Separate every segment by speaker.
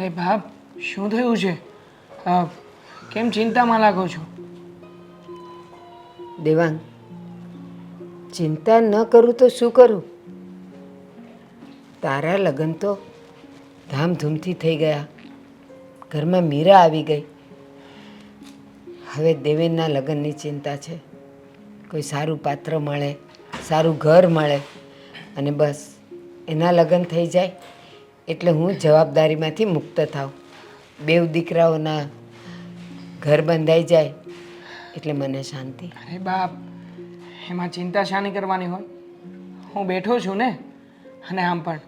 Speaker 1: અરે બાપ, શું થયું છે? કેમ ચિંતામાં લાગો છો?
Speaker 2: દેવાંગ, ચિંતા ન કરું તો શું કરું? તારા લગ્ન તો ધામધૂમથી થઈ ગયા, ઘરમાં મીરા આવી ગઈ. હવે દેવેનના લગ્નની ચિંતા છે. કોઈ સારું પાત્ર મળે, સારું ઘર મળે અને બસ એના લગ્ન થઈ જાય એટલે હું જવાબદારીમાંથી મુક્ત થાઉં. બેવ દીકરાઓના ઘર બંધાઈ જાય એટલે મને શાંતિ.
Speaker 1: અરે બાપ, એમાં ચિંતા શાની કરવાની હોય? હું બેઠો છું ને. અને આમ પણ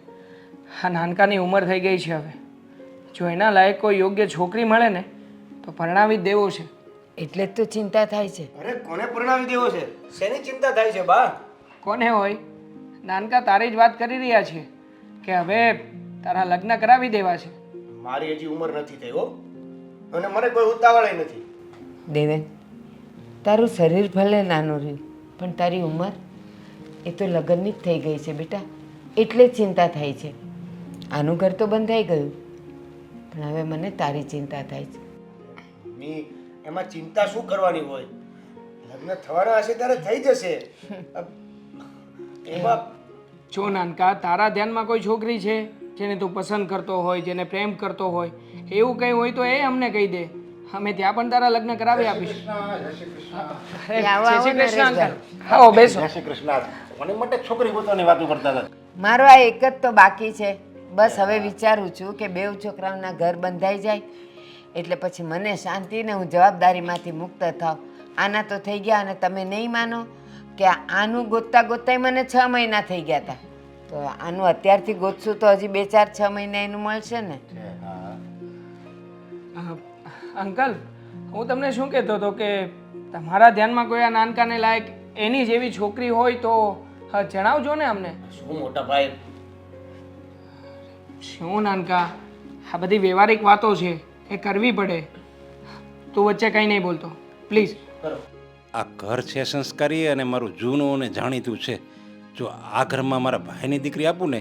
Speaker 1: આ નાનકાની ઉંમર થઈ ગઈ છે. હવે જો એના લાયક કોઈ યોગ્ય છોકરી મળે ને તો પરણાવી જ દેવો છે.
Speaker 2: એટલે જ તો ચિંતા થાય છે.
Speaker 3: અરે કોને પરણાવી દેવો છે? શેની ચિંતા થાય છે બા?
Speaker 1: કોને હોય? નાનકા તારી જ વાત કરી રહ્યા છીએ કે હવે તારા લગ્ન કરાવી દેવા છે.
Speaker 3: મારી હજી ઉંમર નથી થઈ હો, અને મને કોઈ ઉતાવળ નથી.
Speaker 2: દેવેન, તારું શરીર ભલે નાનું રહ્યું પણ તારી ઉંમર એ તો લગ્નની જ થઈ ગઈ છે બેટા, એટલે જ ચિંતા થાય છે. આનું ઘર તો બંધાઈ ગયું પણ હવે મને તારી ચિંતા થાય છે.
Speaker 3: મમ્મી, એમાં ચિંતા શું કરવાની હોય? લગ્ન થવાના હશે ત્યારે થઈ જશે. એમાં
Speaker 1: જો નાનકા, તારા ધ્યાનમાં કોઈ છોકરી છે જેને તું પસંદ કરતો હોય, જેને પ્રેમ કરતો હોય, એવું કંઈ હોય તો એ અમને કહી દે. અમે ત્યાં પણ તારા લગ્ન કરાવી આપીશું. અરે, જય શ્રી કૃષ્ણ અંકલ. આવો બેસો.
Speaker 3: જય શ્રી કૃષ્ણ. મને માટે છોકરી પોતાની વાતો કરતા હતા.
Speaker 2: મારો આ એક જ તો બાકી છે. બસ હવે વિચારું છું કે બેવ છોકરાઓના ઘર બંધાઈ જાય એટલે પછી મને શાંતિ ને હું જવાબદારીમાંથી મુક્ત થાવ. આના તો થઈ ગયા અને તમે નહીં માનો કે આનું ગોતતા ગોતતાય મને 6 મહિના થઈ ગયા હતા. તો આનું અત્યારથી ગોતશું તો હજી 2-4-6 મહિના એનું મળશે ને.
Speaker 1: અંકલ, હું તમને શું કહેતો હતો કે તમારા ધ્યાનમાં કોઈ આ નાનકાને લાયક એની જેવી છોકરી હોય તો જણાવજો ને અમને.
Speaker 3: શું મોટા ભાઈ?
Speaker 1: શું નાનકા, આ બધી વ્યવહારિક વાતો છે, એ કરવી પડે. તું વચ્ચે કંઈ નહીં બોલતો પ્લીઝ.
Speaker 4: આ ઘર છે સંસ્કારી અને મારું જૂનું અને જાણીતું છે. જો આ ઘરમાં મારા ભાઈની દીકરી આપું ને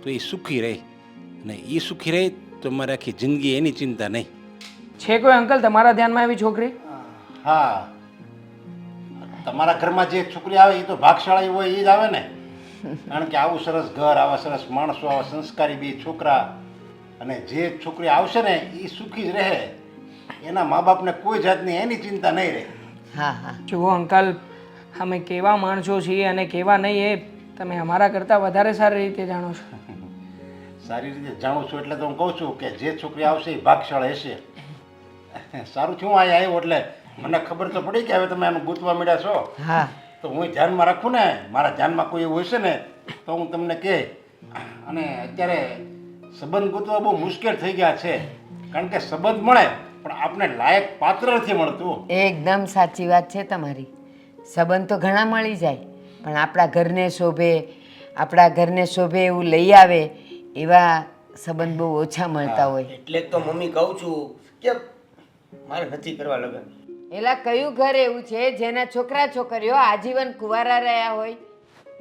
Speaker 4: તો એ સુખી રહે, અને એ સુખી રહે તો મારે આખી જિંદગી એની ચિંતા નહીં.
Speaker 1: છે કોઈ અંકલ તમારા ધ્યાનમાં એવી છોકરી?
Speaker 4: હા, તમારા ઘરમાં જે છોકરી આવે એ તો ભાગશાળી હોય એ જ આવે ને. કારણ કે આવું સરસ ઘર, આવા સરસ માણસો, આવા સંસ્કારી બે છોકરા, અને જે છોકરી આવશે ને એ સુખી જ રહે. એના મા બાપને કોઈ જાતની એની ચિંતા નહીં રહે.
Speaker 2: હા હા,
Speaker 1: જુઓ અંકલ, અમે કેવા માણસો છીએ અને કેવા નહીં એ તમે અમારા કરતાં વધારે સારી રીતે જાણો છો.
Speaker 4: સારી રીતે જાણું છું એટલે તો હું કહું છું કે જે છોકરી આવશે એ ભાગશાળી હશે. સારું છું અહીંયા આવ્યો એટલે મને ખબર તો પડી કે હવે તમે આનું ગૂંથવા મળ્યા છો.
Speaker 2: હા,
Speaker 4: તો હું ધ્યાનમાં રાખું ને, મારા ધ્યાનમાં કોઈ એવું હશે ને તો હું તમને કહે. અને અત્યારે સંબંધ ગોતવા બહુ મુશ્કેલ થઈ ગયા છે, કારણ કે સંબંધ મળે પણ આપણે લાયક પાત્ર નથી મળતું.
Speaker 2: એકદમ સાચી વાત છે તમારી. સંબંધ તો ઘણા મળી જાય પણ આપણા ઘરને શોભે એવું લઈ આવે એવા સંબંધ બહુ ઓછા મળતા હોય.
Speaker 3: એટલે જ તો મમ્મી કહું છું કે મારે નથી કરવા લગ્ન.
Speaker 2: એલા કયું ઘર એવું છે જેના છોકરા છોકરીઓ આજીવન કુંવારા રહ્યા હોય?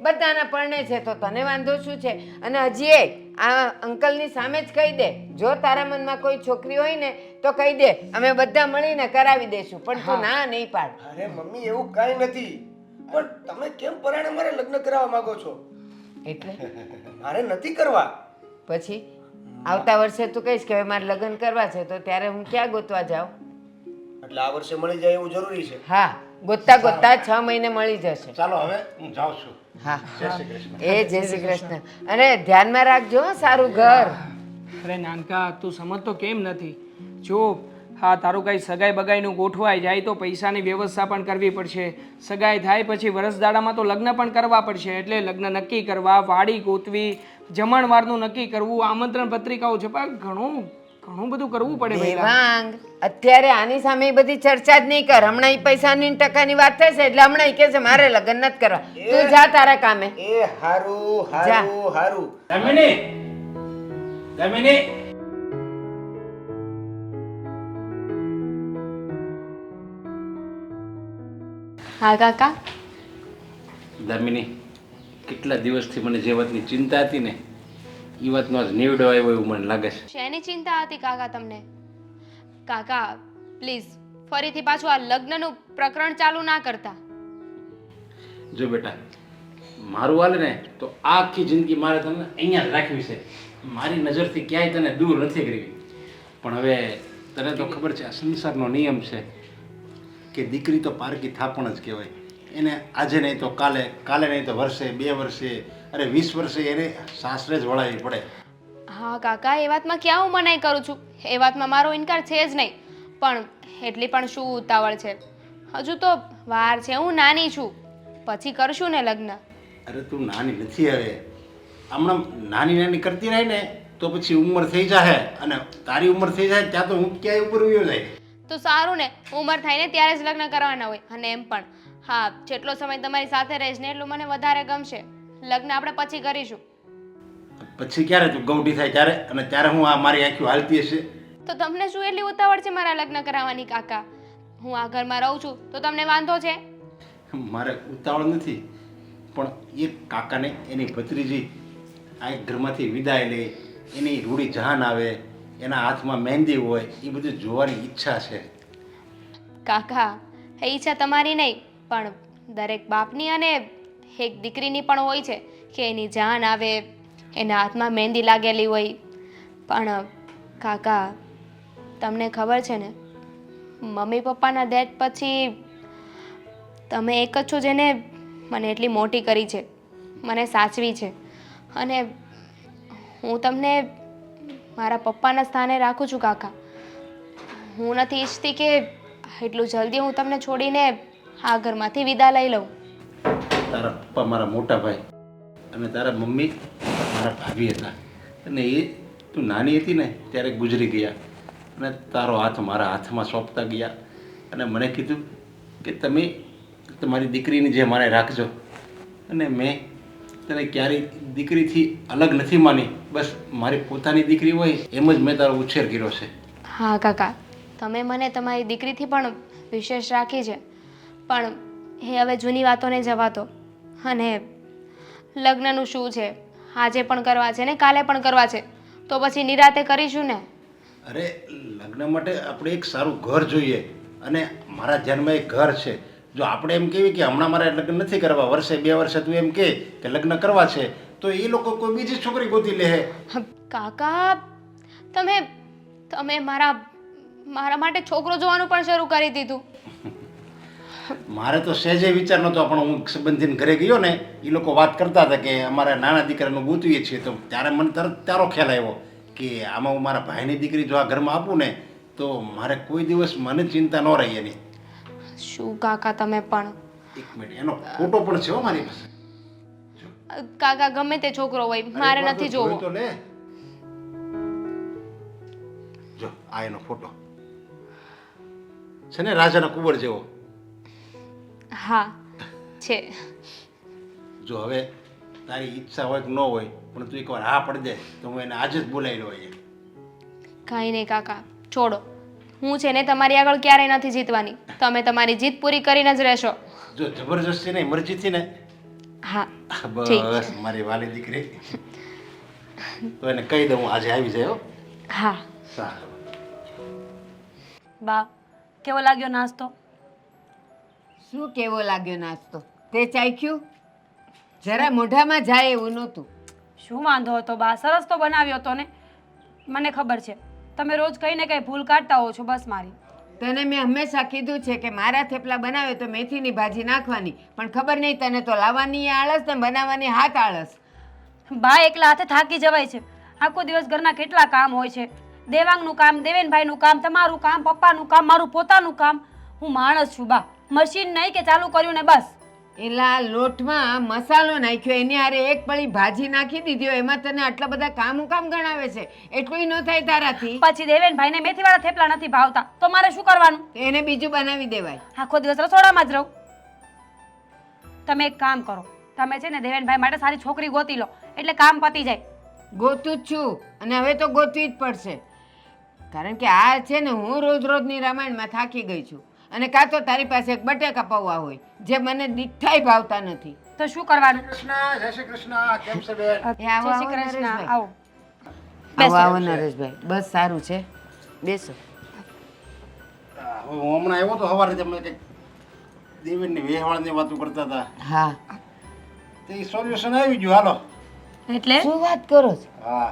Speaker 2: બધાના પરણે છે તો તને વાંધો શું છે? અને હજી આ અંકલની સામે જ કહી દે, જો તારા મનમાં કોઈ છોકરી હોય ને તો કહી દે, અમે બધા મળીને કરાવી દઈશું. પણ તું ના નહીં પાડ.
Speaker 3: અરે મમ્મી, એવું કાંઈ નથી. પણ તમે કેમ પરાણે મારે લગ્ન કરાવવા માંગો છો?
Speaker 2: એટલે
Speaker 3: મારે નથી કરવા.
Speaker 2: પછી આવતા વર્ષે તું કહીશ કે હવે મારે લગ્ન કરવા છે તો ત્યારે હું ક્યાં ગોતવા જાઉં?
Speaker 3: એટલે આ વર્ષે મળી જાય એવું જરૂરી છે?
Speaker 2: હા, ગોતતા ગોતતા 6 મહિને મળી જશે.
Speaker 4: ચાલો હવે હું જાઉં છું.
Speaker 2: હા,
Speaker 4: જય શ્રી કૃષ્ણ.
Speaker 2: જય શ્રી કૃષ્ણ. અને ધ્યાનમાં રાખજો હો, સારું ઘર.
Speaker 1: અરે નાનકા, તું સમજતો કેમ નથી? જો હા, તારું કાંઈ સગાઈ બગાઈનું ગોઠવાઈ જાય તો પૈસાની વ્યવસ્થા પણ કરવી પડશે. સગાઈ થાય પછી વરસદાડામાં તો લગ્ન પણ કરવા પડશે. એટલે લગ્ન નક્કી કરવા, વાડી ગોતવી, જમણવારનું નક્કી કરવું, આમંત્રણ પત્રિકાઓ છપાય, ઘણું બધું કરવું પડે.
Speaker 2: દેવાંગ, અત્યારે આની સામે એ બધી ચર્ચા જ નહીં કર. હમણાં એ પૈસાની ને ટકાની વાત થશે એટલે હમણાં એ કહે છે મારે લગ્ન નથી કરવા. તું જા તારા કામે.
Speaker 3: એ હારું હારું હારું.
Speaker 4: દામિની,
Speaker 5: હા કાકા.
Speaker 4: દામિની, કેટલા દિવસથી મને જે વાતની ચિંતા હતી ને એ વાતનો જ નીવડો આવ્યો એવું મને લાગે છે.
Speaker 5: શેની ચિંતા હતી કાકા તમને? કાકા પ્લીઝ ફરીથી પાછું આ લગ્નનું પ્રકરણ ચાલુ ના કરતા.
Speaker 4: જો બેટા, મારું હાલે ને તો આખી જિંદગી મારે તને અહીંયા જ રાખવી છે. મારી નજરથી ક્યાંય તને દૂર નથી કરવી. પણ હવે તને તો ખબર છે, આ સંસારનો નિયમ છે કે દીકરી તો પારકી થાપણ જ કહેવાય. એને આજે નહીં તો કાલે, કાલે નહીં તો વર્ષે, 2 વર્ષે, અરે 20 વર્ષે એને સાસરે જ વળાવવી પડે.
Speaker 5: હા કાકા, એ વાતમાં ક્યાં હું મનાઈ કરું છું? એ વાતમાં મારો ઇનકાર છે જ નહીં. પણ એટલી પણ શું ઉતાવળ છે? હજુ તો વાર છે, હું નાની છું. પછી કરશું ને લગ્ન.
Speaker 4: અરે તું નાની નથી હવે. હમણાં નાની નાની કરતી રહી ને તો પછી ઉંમર થઈ જાય, અને તારી ઉંમર થઈ જાય ત્યાં તો હું ક્યાંય ઉપર વયો જાય.
Speaker 5: તો સારું ને, ઉંમર થાય ને ત્યારે જ લગ્ન કરવાના હોય. અને એમ પણ હા, જેટલો સમય તમારી સાથે રહીશ ને એટલું મને વધારે ગમશે. લગ્ન આપણે પછી કરીશું.
Speaker 4: પછી ક્યારે તું ગૌડી થાય ત્યારે, અને ત્યારે હું આ મારી આંખો હાલતી હશે.
Speaker 5: તો તમને શું એટલી ઉતાવળ છે મારા લગ્ન કરાવવાની કાકા? હું આ ઘરમાં રહું છું તો તમને વાંધો છે?
Speaker 4: મારે ઉતાવળ નથી, પણ એ કાકાને એની ભત્રીજી આ એક ઘરમાંથી વિદાય લે, એની રૂડી જહાન આવે, એના હાથમાં મહેંદી હોય, એ બધું જોવાની ઈચ્છા છે.
Speaker 5: કાકા, એ ઈચ્છા તમારી નહીં પણ દરેક બાપની અને એક દીકરીની પણ હોય છે કે એની જાન આવે, એના હાથમાં મહેંદી લાગેલી હોય. પણ કાકા, તમને ખબર છે ને, મમ્મી પપ્પાના ડેથ પછી તમે એક જ છો જેને મને એટલી મોટી કરી છે, મને સાચવી છે. અને હું તમને મારા પપ્પાના સ્થાને રાખું છું કાકા. હું નથી ઈચ્છતી કે એટલું જલ્દી હું તમને છોડીને આ ઘરમાંથી વિદા લઈ લઉં.
Speaker 4: તારા પપ્પા મારા મોટા ભાઈ અને તારા મમ્મી મારા ભાભી હતા, અને એ તું નાની હતી ને ત્યારે ગુજરી ગયા, અને તારો હાથ મારા હાથમાં સોંપતા ગયા, અને મને કીધું કે તમે તમારી દીકરીની જે મારે રાખજો. અને મેં તને ક્યારેય દીકરીથી અલગ નથી માની. બસ મારી પોતાની દીકરી હોય એમ જ મેં તારો ઉછેર કર્યો છે.
Speaker 5: હા કાકા, તમે મને તમારી દીકરીથી પણ વિશેષ રાખી છે. પણ એ હવે જૂની વાતોને જવા દો. અને લગ્નનું શું છે, આજે પણ કરવા છે ને કાલે પણ કરવા છે, તો પછી નિરાતે કરીશું ને.
Speaker 4: અરે લગ્ન માટે આપણે એક સારું ઘર જોઈએ, અને મારા ધ્યાનમાં એક ઘર છે. જો આપણે એમ કહીએ કે હમણાં મારે લગ્ન નથી કરવા, વર્ષે 2 વર્ષે તું એમ કે લગ્ન કરવા છે, તો એ લોકો કોઈ બીજી છોકરી ગોતી લે.
Speaker 5: કાકા, તમે તમે મારા માટે છોકરો જોવાનું પણ શરૂ કરી દીધું.
Speaker 4: મારે તો સહેજે વિચાર નહોતો, પણ હું સંબંધીને ઘરે ગયો ને, એ લોકો વાત કરતા હતા કે અમારા નાના દીકરાનું ગોતવીએ છીએ, તો ત્યારે મને તરત તારો ખ્યાલ આવ્યો કે આમાં હું મારા ભાઈની દીકરી જો આ ઘરમાં આપું ને તો મારે કોઈ દિવસ મને ચિંતા ન રહી એની.
Speaker 5: શું કાકા, તમે પણ?
Speaker 4: એક મિનિટ, એનો ફોટો પણ છે હો મારી પાસે.
Speaker 5: કાકા, ગમે તે છોકરો હોય, મારે નથી જોવો.
Speaker 4: તો લે, જો આ એનો ફોટો છે ને, રાજાના કુંવર જેવો.
Speaker 5: હા છે.
Speaker 4: જો હવે તારી ઈચ્છા હોય કે ન હોય, પણ તું એકવાર હા પડી દે તો હું એને આજે જ બોલાવી લઉં અહીંયા.
Speaker 5: કાંઈ નહીં કાકા, છોડો. હું છે ને તમારી આગળ ક્યારેય નથી જીતવાની. તમે તમારી જીત પૂરી કરીને જ રહેશો.
Speaker 4: જો જબરજસ્તી નહીં, મરજીથી ને.
Speaker 5: હા ઠીક.
Speaker 4: બસ મારી વાલી દીકરી. તો એને કહી દઉં આજે આવી જાય હો.
Speaker 5: હા
Speaker 4: સારું.
Speaker 6: બા, કેવો લાગ્યો નાસ્તો?
Speaker 2: શું કેવો લાગ્યો નાસ્તો? તે ચાખ્યું? જરા મોઢામાં જાય એવું નહોતું.
Speaker 6: શું વાંધો હતો બા? સરસ તો બનાવ્યો હતો ને. મને ખબર છે તમે રોજ કંઈ ને કંઈ ભૂલ કાઢતા હો છો. બસ મારી
Speaker 2: તને મેં હંમેશા કીધું છે કે મારા થેપલા બનાવે તો મેથીની ભાજી નાખવાની, પણ ખબર નહીં તને તો લાવવાની આળસ ને બનાવવાની હાથ આળસ.
Speaker 6: બા, એકલા હાથે થાકી જવાય છે. આખો દિવસ ઘરના કેટલા કામ હોય છે. દેવાંગનું કામ, દેવેનભાઈનું કામ, તમારું કામ, પપ્પાનું કામ, મારું પોતાનું કામ. હું માણસ છું બા, મશીન નહીં કે ચાલુ કર્યું ને બસ.
Speaker 2: એલા લોટમાં મસાલો નાખ્યો, એની હારે એક પળી ભાજી નાખી દીધી હોય, એમાં તને આટલા બધા કામ ગણાવે છે? એટલું ન થાય તારાથી.
Speaker 6: પછી દેવેનભાઈને મેથીવાળા થેપલા નથી ભાવતા તો મારે શું કરવાનું?
Speaker 2: એને બીજું બનાવી દેવાય.
Speaker 6: આખો દિવસ રસોડામાં જ રહું. તમે એક કામ કરો, તમે છે ને દેવેનભાઈ માટે સારી છોકરી ગોતી લો, એટલે કામ પતી જાય.
Speaker 2: ગોતું જ છું, અને હવે તો ગોતવી જ પડશે. કારણ કે આ છે ને, હું રોજની રામાયણમાં થાકી ગઈ છું. અને કાં તો તારી પાસે એક બટેકા પૌવા હોય જે મને દીઠાય ભાવતા નથી.
Speaker 6: તો શું કરવાનું?
Speaker 4: કૃષ્ણ, જય શ્રી કૃષ્ણ. કેમ છે બેન?
Speaker 2: એ આવો,
Speaker 6: જય શ્રી
Speaker 2: આવો,
Speaker 6: કૃષ્ણ.
Speaker 2: નરેશભાઈ.
Speaker 6: આવો.
Speaker 2: આવો આવો નરેશભાઈ, બસ સારું છે, બેસો.
Speaker 4: હવે હું હમણાં આવ્યો તો સવારે તમે કંઈક દેવેનની વેહવાળની વાતો કરતા હતા,
Speaker 2: હા,
Speaker 4: તો એ સોલ્યુશન આવી ગયું. હાલો.
Speaker 6: એટલે
Speaker 2: શું વાત કરો છો?
Speaker 4: હા,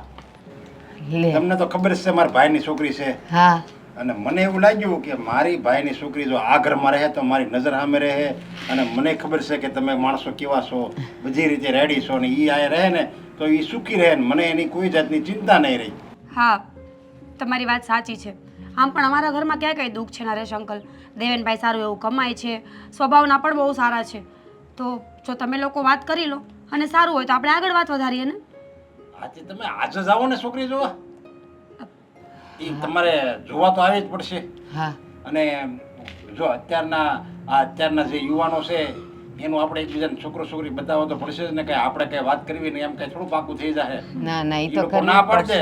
Speaker 2: લે,
Speaker 4: તમને તો ખબર જ છે મારા ભાઈની છોકરી છે,
Speaker 2: હા,
Speaker 4: અને મને એવું લાગ્યું કે મારી ભાઈની છોકરી જો આ ઘરમાં રહે તો મારી નજર સામે રહે, અને મને ખબર છે કે તમે માણસો કેવા છો, બધી રીતે રેડી છો, ને એ આ રહે ને તો એ સુખી રહે ને મને એની કોઈ જાતની ચિંતા નહીં રહી.
Speaker 6: હા, તમારી વાત સાચી છે. આમ પણ અમારા ઘરમાં ક્યાં કંઈ દુઃખ છે નરેશ અંકલ. દેવેનભાઈ સારું એવું કમાય છે, સ્વભાવના પણ બહુ સારા છે. તો જો તમે લોકો વાત કરી લો અને સારું હોય તો આપણે આગળ વાત વધારીએ ને.
Speaker 4: આજે તમે આજે જ આવો ને છોકરી જોવા, એ તમારે જોવા તો આવી જ પડશે.
Speaker 2: હા,
Speaker 4: અને જો અત્યારના જે યુવાનો છે એનું આપણે એકબીજાને છોકરો છોકરી બતાવવા તો પડશે જ ને, કે આપણે કઈ વાત કરવી ને એમ કઈ થોડું પાકું થઈ જાય.
Speaker 2: ના ના, એ
Speaker 4: એ
Speaker 2: તો
Speaker 4: લોકો
Speaker 2: કરવું
Speaker 4: ના
Speaker 2: પડશે.
Speaker 4: પાડે,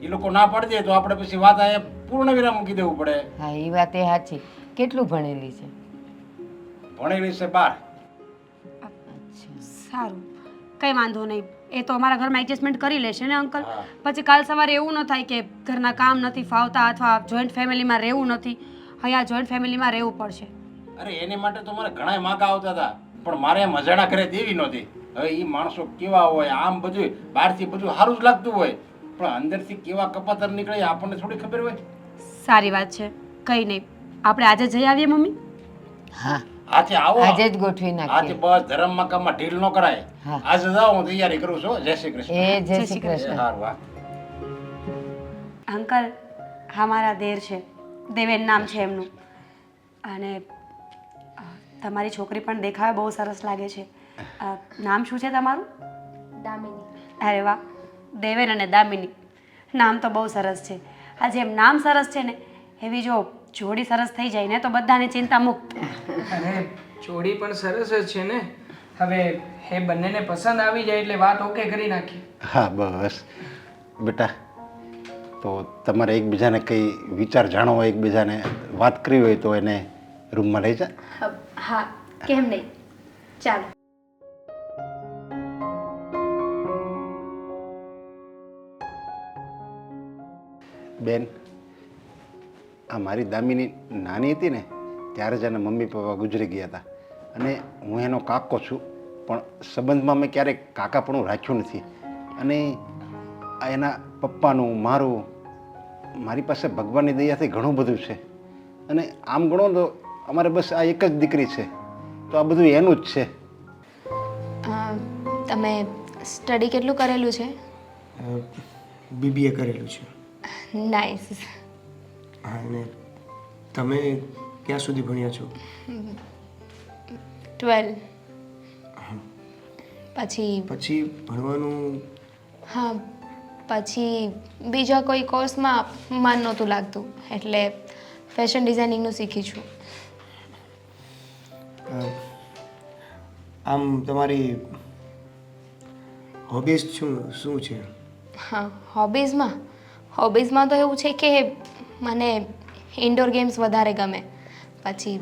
Speaker 4: એ લોકો ના પાડી દે તો આપણે પછી વાત આ પૂર્ણ વિરામ મૂકી દેવું પડે.
Speaker 2: હા, એ વાત એ સાચી. કેટલું ભણેલી છે?
Speaker 4: ભણેલી છે 12.
Speaker 6: સારું, કંઈ વાંધો નહીં. એ તો અમારા ઘરમાં એડજસ્ટમેન્ટ કરી લેશે ને અંકલ.
Speaker 4: હા.
Speaker 6: પછી કાલ સવારે એવું ન થાય કે ઘરના કામ નથી ફાવતા અથવા જોઈન્ટ ફેમિલીમાં રહેવું નથી. અહીંયા જોઈન્ટ ફેમિલીમાં રહેવું પડશે.
Speaker 4: અરે એની માટે તો મારે ઘણા માકા આવતા હતા, પણ મારે એમ અજાણા ઘરે દેવી નહોતી. હવે એ માણસો કેવા હોય, આમ બધું બહારથી બધું સારું જ લાગતું હોય, પણ અંદરથી કેવા કપાતર નીકળે આપણને થોડી ખબર હોય.
Speaker 6: સારી વાત છે, કંઈ નહીં. આપણે આજે જઈ આવીએ મમ્મી.
Speaker 2: હા,
Speaker 4: આજે આવો,
Speaker 2: આજે જ ગોઠવી
Speaker 4: આજે
Speaker 2: નાખીએ.
Speaker 4: બસ ધર્મ મકામમાં ઢીલ ન કરાય.
Speaker 2: હા.
Speaker 4: આજે જાઓ, હું તૈયારી કરું છું. જય શ્રી કૃષ્ણ.
Speaker 2: એ જય શ્રી કૃષ્ણ.
Speaker 4: સારું, હા.
Speaker 6: અંકલ, હા મારા દેર છે, દેવેન નામ છે એમનું. અને તમારી છોકરી પણ દેખાવે બહુ સરસ લાગે છે. નામ શું છે તમારું?
Speaker 5: દામિની.
Speaker 6: અરે વાહ, દેવેન અને દામિની, નામ તો બહુ સરસ છે. આ જેમ નામ સરસ છે ને એવી જો જોડી સરસ થઈ જાય ને તો બધાને ચિંતા મુક્ત.
Speaker 1: અરે જોડી પણ સરસ જ છે ને. હવે એ બંનેને પસંદ આવી જાય એટલે વાત ઓકે કરી નાખી.
Speaker 4: હા બસ બેટા, તો તમારે એકબીજાને કંઈ વિચાર જાણવો હોય, એકબીજાને વાત કરવી હોય તો એને રૂમમાં લઈ જા.
Speaker 5: હા, કેમ નહીં, ચાલો.
Speaker 4: બેન, આ મારી દામિની નાની હતી ને ત્યારે જ એના મમ્મી પપ્પા ગુજરી ગયા હતા, અને હું એનો કાકો છું, પણ સંબંધમાં મેં ક્યારેય કાકાપણું રાખ્યું નથી. અને આ એના પપ્પાનું મારું મારી પાસે ભગવાનની દયાથી ઘણું બધું છે. અને આમ ગણો તો અમારે બસ આ એક જ દીકરી છે, તો આ બધું એનું જ છે.
Speaker 5: તમે સ્ટડી કેટલું કરેલું છે?
Speaker 3: બીબીએ કરેલું છે.
Speaker 5: નાઇસ.
Speaker 3: હા, અને તમે ક્યાં સુધી ભણ્યા છો?
Speaker 5: 12. પછી
Speaker 3: પછી ભણવાનું?
Speaker 5: હા, પછી બીજા કોઈ કોર્સમાં મન નહોતું લાગતું એટલે ફેશન ડિઝાઇનિંગનું શીખી છું.
Speaker 3: આમ તમારી હોબીઝ શું છે?
Speaker 5: હા, હોબીઝમાં તો એવું છે કે મને ઇન્ડોર ગેમ્સ વધારે ગમે, પછી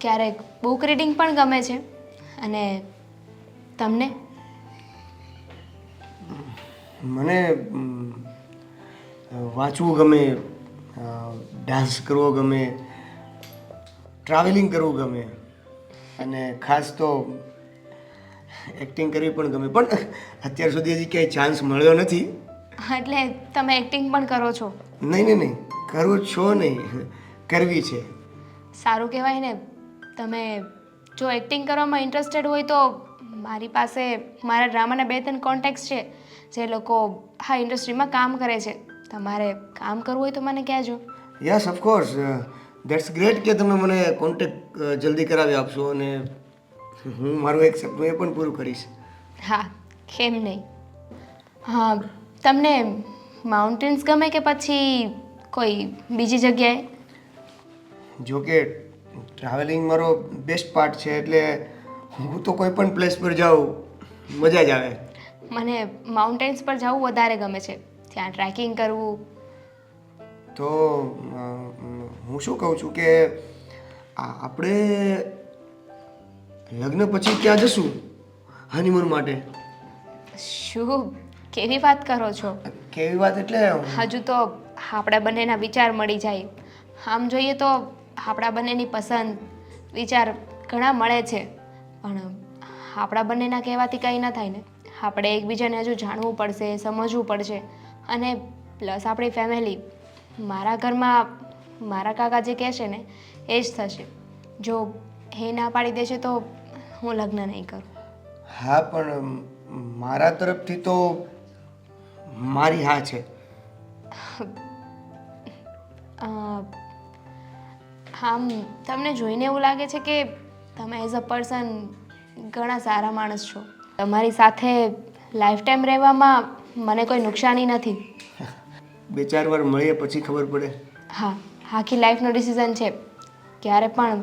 Speaker 5: ક્યારેક બુક રીડિંગ પણ ગમે છે. અને તમને?
Speaker 3: મને વાંચવું ગમે, ડાન્સ કરવો ગમે, ટ્રાવેલિંગ કરવું ગમે, અને ખાસ તો એક્ટિંગ કરવી પણ ગમે. પણ અત્યાર સુધી હજી ક્યાંય ચાન્સ મળ્યો નથી.
Speaker 5: એટલે તમે એક્ટિંગ પણ કરો છો?
Speaker 3: નહીં, કરવું છો નહીં, કરવી છે.
Speaker 5: સારું કહેવાય ને. તમે જો એક્ટિંગ કરવામાં ઇન્ટરેસ્ટેડ હોય તો મારી પાસે મારા ડ્રામાના 2-3 કોન્ટેક્ટ્સ છે જે લોકો આ ઇન્ડસ્ટ્રીમાં કામ કરે છે. તમારે કામ કરવું હોય તો મને કહેજો.
Speaker 3: યસ, ઓફકોર્સ, દેટ્સ ગ્રેટ કે તમે મને કોન્ટેક્ટ જલ્દી કરાવી આપશો, અને હું મારું એક સપનું એ પણ પૂરું કરીશ.
Speaker 5: હા, કેમ નહીં. હા, તમને માઉન્ટેન્સ ગમે કે પછી કોઈ બીજી જગ્યાએ?
Speaker 3: જો કે ટ્રાવેલિંગ મારો બેસ્ટ પાર્ટ છે, એટલે હું તો કોઈ પણ પ્લેસ પર જાઉં મજા જ આવે.
Speaker 5: મને માઉન્ટેન્સ પર જવું વધારે ગમે છે, ત્યાં ટ્રેકિંગ કરવું.
Speaker 3: તો હું શું કહું છું કે આપણે લગ્ન પછી ક્યાં જશું હનીમૂન માટે?
Speaker 5: શું કેવી વાત કરો છો?
Speaker 3: કેવી વાત એટલે
Speaker 5: હજુ તો આપણા બંનેના વિચાર મળી જાય. આમ જોઈએ તો આપણા બંનેની પસંદ વિચાર ઘણા મળે છે, પણ આપણા બંનેના કહેવાથી કંઈ ન થાય ને. આપણે એકબીજાને હજુ જાણવું પડશે, સમજવું પડશે. અને પ્લસ આપણી ફેમિલી, મારા ઘરમાં મારા કાકા જે કહેશે ને એ જ થશે. જો એ ના પાડી દેશે તો હું લગ્ન નહીં કરું.
Speaker 3: હા, પણ મારા તરફથી તો મારી હા છે.
Speaker 5: આમ તમને જોઈને એવું લાગે છે કે તમે એઝ અ પર્સન ઘણા સારા માણસ છો. તમારી સાથે લાઈફ ટાઈમ રહેવામાં મને કોઈ નુકસાની નથી.
Speaker 3: 2-4 વાર મળીએ પછી ખબર પડે.
Speaker 5: હા, આખી લાઈફનો ડિસિઝન છે. ક્યારે પણ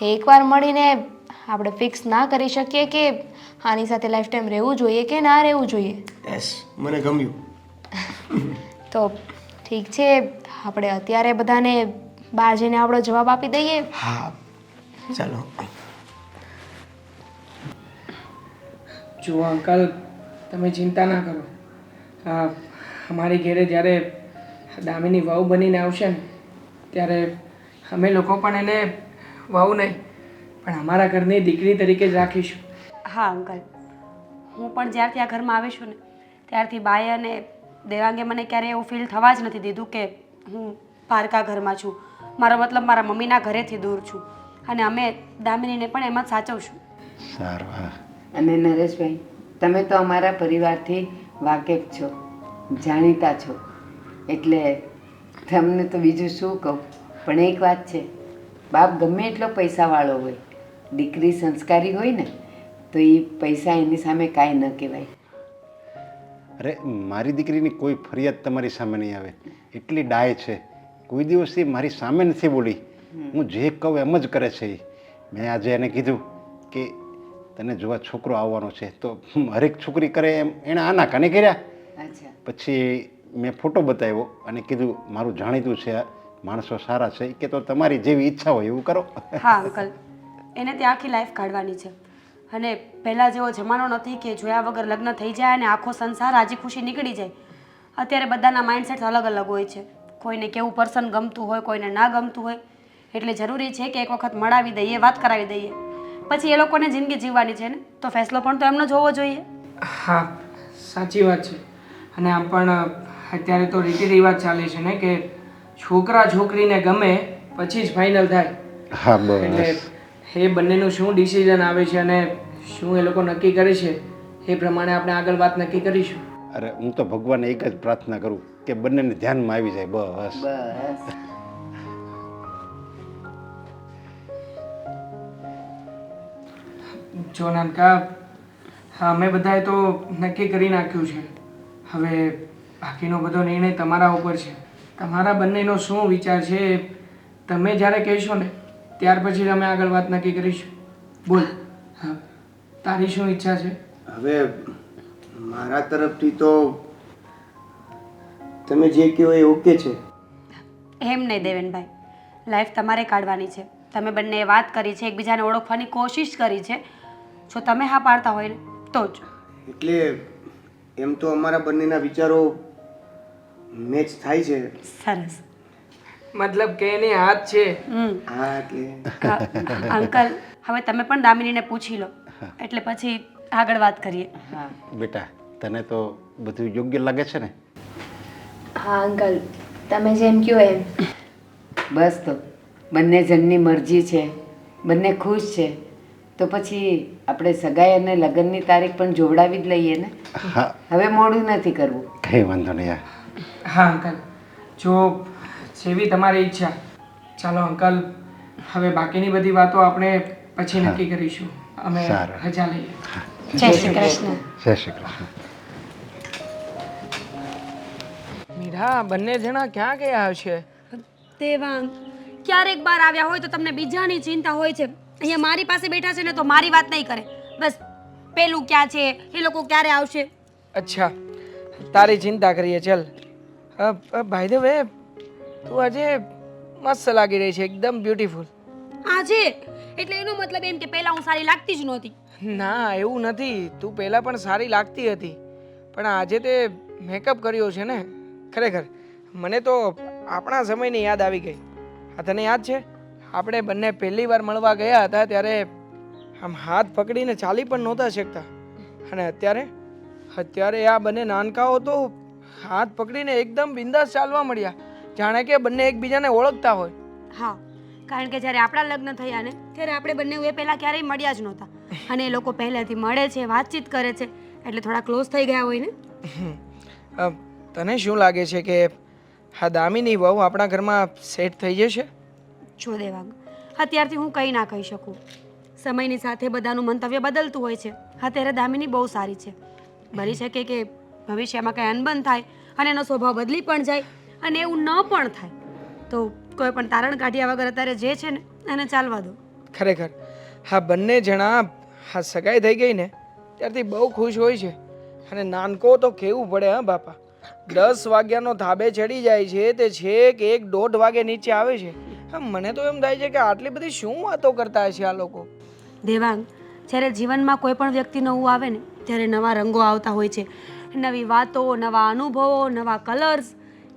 Speaker 5: એકવાર મળીને આપણે ફિક્સ ના કરી શકીએ કે આની સાથે લાઈફ ટાઈમ રહેવું જોઈએ કે ના રહેવું જોઈએ.
Speaker 3: યસ, મને ગમ્યું.
Speaker 5: તો ઠીક છે, આપણે અત્યારે બધાને બહાર જઈને આપણો જવાબ આપી દઈએ.
Speaker 3: હા, ચાલો.
Speaker 1: જુઓ અંકલ, તમે ચિંતા ના કરો. અમારી ઘરે જ્યારે દામિની વહુ બનીને આવશે ને ત્યારે અમે લોકો પણ એને વહુ નહીં પણ અમારા ઘરની દીકરી તરીકે જ રાખીશું.
Speaker 6: હા અંકલ, હું પણ જ્યારથી આ ઘરમાં આવી છું ને ત્યારથી બાએ અને દેવાંગે મને ક્યારેય એવું ફીલ થવા જ નથી દીધું કે હું પારકા ઘરમાં છું. મારો મતલબ મારા મમ્મીના ઘરેથી દૂર છું. અને અમે દામિનીને પણ એમ જ સાચવશું.
Speaker 4: સારું. હા,
Speaker 2: અને નરેશભાઈ, તમે તો અમારા પરિવારથી વાકેફ છો, જાણીતા છો, એટલે તમને તો બીજું શું કહું. પણ એક વાત છે, બાપ ગમે એટલો પૈસાવાળો હોય, દીકરી સંસ્કારી હોય ને તો એ પૈસા એની સામે કાંઈ ન કહેવાય.
Speaker 4: અરે મારી દીકરીની કોઈ ફરિયાદ તમારી સામે નહીં આવે. એટલી ડાય છે, કોઈ દિવસ એ મારી સામે નથી બોલી. હું જે કહું એમ જ કરે છે. મેં આજે એને કીધું કે તને જોવા છોકરો આવવાનો છે, તો હરેક છોકરી કરે એમ એણે આના કાને કર્યા.
Speaker 2: અચ્છા,
Speaker 4: પછી મેં ફોટો બતાવ્યો અને કીધું મારું જાણીતું છે, માણસો સારા છે, કે તો તમારી જેવી ઈચ્છા હોય એવું કરો.
Speaker 6: હા અંકલ, એને ત્યાં આખી લાઈફ કાઢવાની છે. અને પહેલાં જેવો જમાનો નથી કે જોયા વગર લગ્ન થઈ જાય અને આખો સંસાર રાજી ખુશી નીકળી જાય. અત્યારે બધાના માઇન્ડસેટ અલગ અલગ હોય છે. કોઈને કેવું પર્સન ગમતું હોય, કોઈને ના ગમતું હોય. એટલે જરૂરી છે કે એક વખત મળાવી દઈએ, વાત કરાવી દઈએ, પછી એ લોકોને જિંદગી જીવવાની છે ને, તો ફેસલો પણ તો એમનો જ હોવો જોઈએ.
Speaker 1: હા, સાચી વાત છે. અને આમ પણ અત્યારે તો રીતિ રિવાજ ચાલે છે ને કે છોકરા છોકરીને ગમે પછી જ ફાઇનલ થાય.
Speaker 4: હા,
Speaker 1: એટલે
Speaker 4: બસ.
Speaker 1: એ બંનેનું શું ડિસિઝન આવે છે અને શું એ લોકો નક્કી કરે છે એ પ્રમાણે આપણે આગળ વાત નક્કી કરીશું.
Speaker 4: અરે હું તો ભગવાનને એક જ પ્રાર્થના કરું કે બંનેને ધ્યાનમાં આવી જાય, બસ.
Speaker 2: બસ.
Speaker 1: જો નાનકા, હા, અમે બધાએ તો નક્કી કરી નાખ્યું છે. હવે બાકીનો બધો નિર્ણય તમારા ઉપર છે. તમારા બંનેનો શું વિચાર છે એ તમે જ્યારે કહેશો ને ત્યાર પછી જ અમે આગળ વાત નક્કી કરીશું. બોલ, હા, તારી શું ઈચ્છા છે?
Speaker 3: હવે મારા તરફથી તો તમે જે કહો એ ઓકે છે.
Speaker 6: એમ નહીં દેવેનભાઈ, લાઈફ તમારે કાઢવાની છે. તમે બંનેએ વાત કરી છે, એકબીજાને ઓળખવાની કોશિશ કરી છે. જો તમે હા પાડતા હોય ને તો જ.
Speaker 3: એટલે એમ તો અમારા બંનેના વિચારો મેચ થાય છે.
Speaker 6: સરસ.
Speaker 1: મતલબ કે એની હાથ છે.
Speaker 3: હા, એટલે
Speaker 6: અંકલ, હવે તમે પણ દામિનીને પૂછી લો, એટલે પછી આગળ વાત કરીએ.
Speaker 2: હા,
Speaker 4: બેટા, તને તો બધું યોગ્ય લાગે છે ને?
Speaker 5: હા અંકલ, તમે જેમ કહો એમ.
Speaker 2: બસ તો બંને જણની મરજી છે, બંને ખુશ છે, તો પછી આપણે સગાઈ અને લગ્નની તારીખ પણ જોવડાવી જ લઈએ ને.
Speaker 4: હા,
Speaker 2: હવે મોડું નથી કરવું.
Speaker 4: કંઈ વાંધો નહીં.
Speaker 1: હા અંકલ, જો જેવી તમારી ઈચ્છા. ચાલો અંકલ, હવે બાકીની બધી વાતો આપણે પછી નક્કી કરીશું. અમે
Speaker 4: સારું.
Speaker 1: રજા લઈએ.
Speaker 6: જય શ્રી કૃષ્ણ.
Speaker 4: જય શ્રી કૃષ્ણ.
Speaker 1: મીરા, બંને જણા ક્યાં ગયા હશે?
Speaker 6: દેવાંગ, ક્યારેક બહાર આવ્યા હોય તો તમને બીજાની ચિંતા હોય છે. અહીંયા મારી પાસે બેઠા છે ને તો મારી વાત નહીં કરે. બસ પેલું ક્યાં છે, એ લોકો ક્યારે આવશે.
Speaker 1: અચ્છા, તારી ચિંતા કરીએ. ચલ, બાય ધ વે, તું આજે મસ્ત લાગી રહી છે, એકદમ બ્યુટીફુલ.
Speaker 6: આજે એટલે એનો મતલબ એમ કે પહેલા હું સારી લાગતી જ નહોતી.
Speaker 1: ના, એવું નથી. તું પહેલાં પણ સારી લાગતી હતી, પણ આજે તે મેકઅપ કર્યો છે ને ખરેખર મને તો આપણા સમયની યાદ આવી ગઈ. આ તને યાદ છે આપણે બંને પહેલી વાર મળવા ગયા હતા ત્યારે આમ હાથ પકડીને ચાલી પણ નહોતા શકતા અને અત્યારે આ બંને નાનકાઓ તો હાથ પકડીને એકદમ બિંદાસ ચાલવા મળ્યા જાણે કે બંને એકબીજાને ઓળખતા હોય.
Speaker 6: હા, કારણ કે જ્યારે આપણા લગ્ન થયા ને ત્યારે આપણે બંને એ પહેલાં ક્યારેય મળ્યા જ નહોતા અને એ લોકો પહેલાંથી મળે છે, વાતચીત કરે છે એટલે થોડા ક્લોઝ થઈ ગયા હોય ને.
Speaker 1: તને શું લાગે છે કે આ દામિની વહુ આપણા ઘરમાં સેટ થઈ જશે?
Speaker 6: જો દેવાંગ, અત્યારથી હું કંઈ ના કહી શકું. સમયની સાથે બધાનું મંતવ્ય બદલતું હોય છે. અત્યારે દામિની બહુ સારી છે. બની શકે કે ભવિષ્યમાં કંઈ અનબન થાય અને એનો સ્વભાવ બદલી પણ જાય અને એવું ન પણ થાય તો કોઈ પણ તારણ કાઢ્યા વગર અત્યારે જે છે ને એને ચાલવા દો.
Speaker 1: ખરેખર આ બંને જણા આ સગાઈ થઈ ગઈ ને ત્યારથી બહુ ખુશ હોય છે અને નાનકો તો કેવું પડે હા બાપા. 10 વાગ્યાનો ધાબે ચડી જાય છે તે છેક 1-1.5 વાગે નીચે આવે છે. મને તો એમ થાય છે કે આટલી બધી શું વાતો કરતા હશે આ લોકો.
Speaker 6: દેવાંગ, જ્યારે જીવનમાં કોઈ પણ વ્યક્તિ નવું આવે ને ત્યારે નવા રંગો આવતા હોય છે, નવી વાતો, નવા અનુભવો, નવા કલર્સ.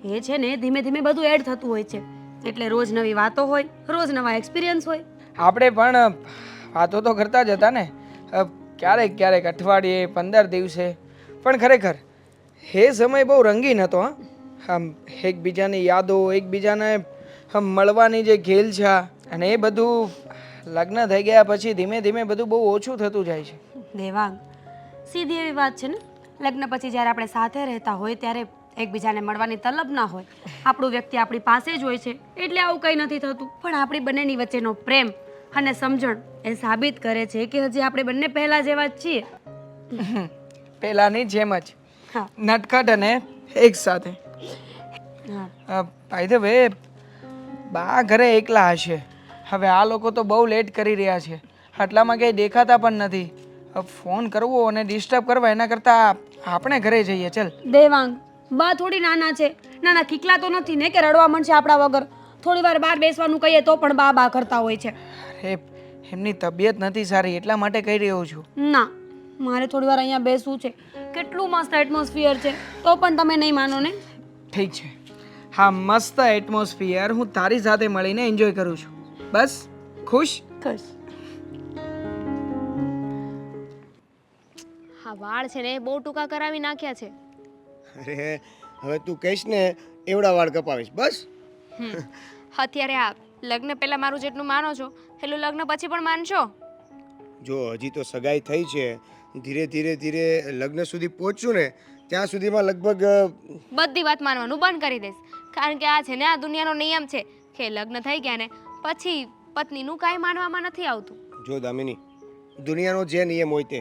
Speaker 6: એ છે ને ધીમે ધીમે બધું એડ થતું હોય છે એટલે રોજ નવી વાતો હોય, રોજ નવા એક્સપિરિયન્સ હોય.
Speaker 1: આપણે પણ વાતો તો કરતા જ હતા ને ક્યારેક ક્યારેક અઠવાડિયે 15 દિવસે પણ ખરેખર એ સમય બહુ રંગીન હતો. આમ એકબીજાની યાદો, એકબીજાને મળવાની જે ઘેલછા અને એ બધું લગ્ન થઈ ગયા પછી ધીમે ધીમે બધું બહુ ઓછું થતું જાય છે.
Speaker 6: દેવાંગ, સીધી એવી વાત છે ને, લગ્ન પછી જ્યારે આપણે સાથે રહેતા હોય ત્યારે એકબીજાને મળવાની તલબ ના હોય. આપણું વ્યક્તિ આપણી પાસે જ હોય છે એટલે આવું કંઈ નથી થતું. પણ આપણી બંનેની વચ્ચેનો પ્રેમ અને સમજણ એ સાબિત કરે છે કે હજી આપણે બંને પહેલાં જેવા જ છીએ.
Speaker 1: પહેલાંની જેમ જ
Speaker 6: હા
Speaker 1: નટખટ અને એક સાથે.
Speaker 6: હા
Speaker 1: બાય ધ વે બા ઘરે એકલા હશે. હવે આ લોકો તો બહુ લેટ કરી રહ્યા છે, આટલામાં ક્યાંય દેખાતા પણ નથી. ફોન કરવો અને ડિસ્ટર્બ કરવા એના કરતાં આપણે ઘરે જઈએ. ચલ
Speaker 6: દેવાંગ, બા થોડી નાના છે, નાના ખીકલા તો નથી ને કે રડવા માંડશે આપણા વગર. થોડી વાર બહાર બેસવાનું કહીએ તો પણ બા કરતા હોય છે.
Speaker 1: અરે એમની તબિયત નથી સારી એટલા માટે કહી રહ્યો છું.
Speaker 6: ના, મારે થોડી વાર અહીંયા બેસવું છે. કેટલું મસ્ત એટમોસ્ફિયર છે તો પણ તમે નહીં માનો ને.
Speaker 1: ઠીક છે, હા મસ્ત એટમોસ્ફિયર હું તારી સાથે મળીને એન્જોય કરું છું. બસ ખુશ?
Speaker 6: ખુશ.
Speaker 5: હા, વાળ છે ને એ બહુ ટૂંકા કરાવી નાખ્યા છે.
Speaker 3: અરે હવે તું કહીશ ને એવડા વાળ કપાવીશ બસ.
Speaker 5: અત્યારે આ લગ્ન પહેલા મારું જેટલું માનો છો એટલું લગ્ન પછી પણ માનશો?
Speaker 3: જો હજી તો સગાઈ થઈ છે, ધીરે ધીરે ધીરે લગ્ન સુધી પહોંચશું ને ત્યાં સુધીમાં લગભગ
Speaker 5: બધી વાત માનવાનું બંધ કરી દઈશ. કારણ કે આ છે ને આ દુનિયાનો નિયમ છે કે લગ્ન થઈ ગયા ને પછી પત્નીનું કાંઈ માનવામાં નથી આવતું.
Speaker 3: જો દામિની, દુનિયાનો જે નિયમ હોય તે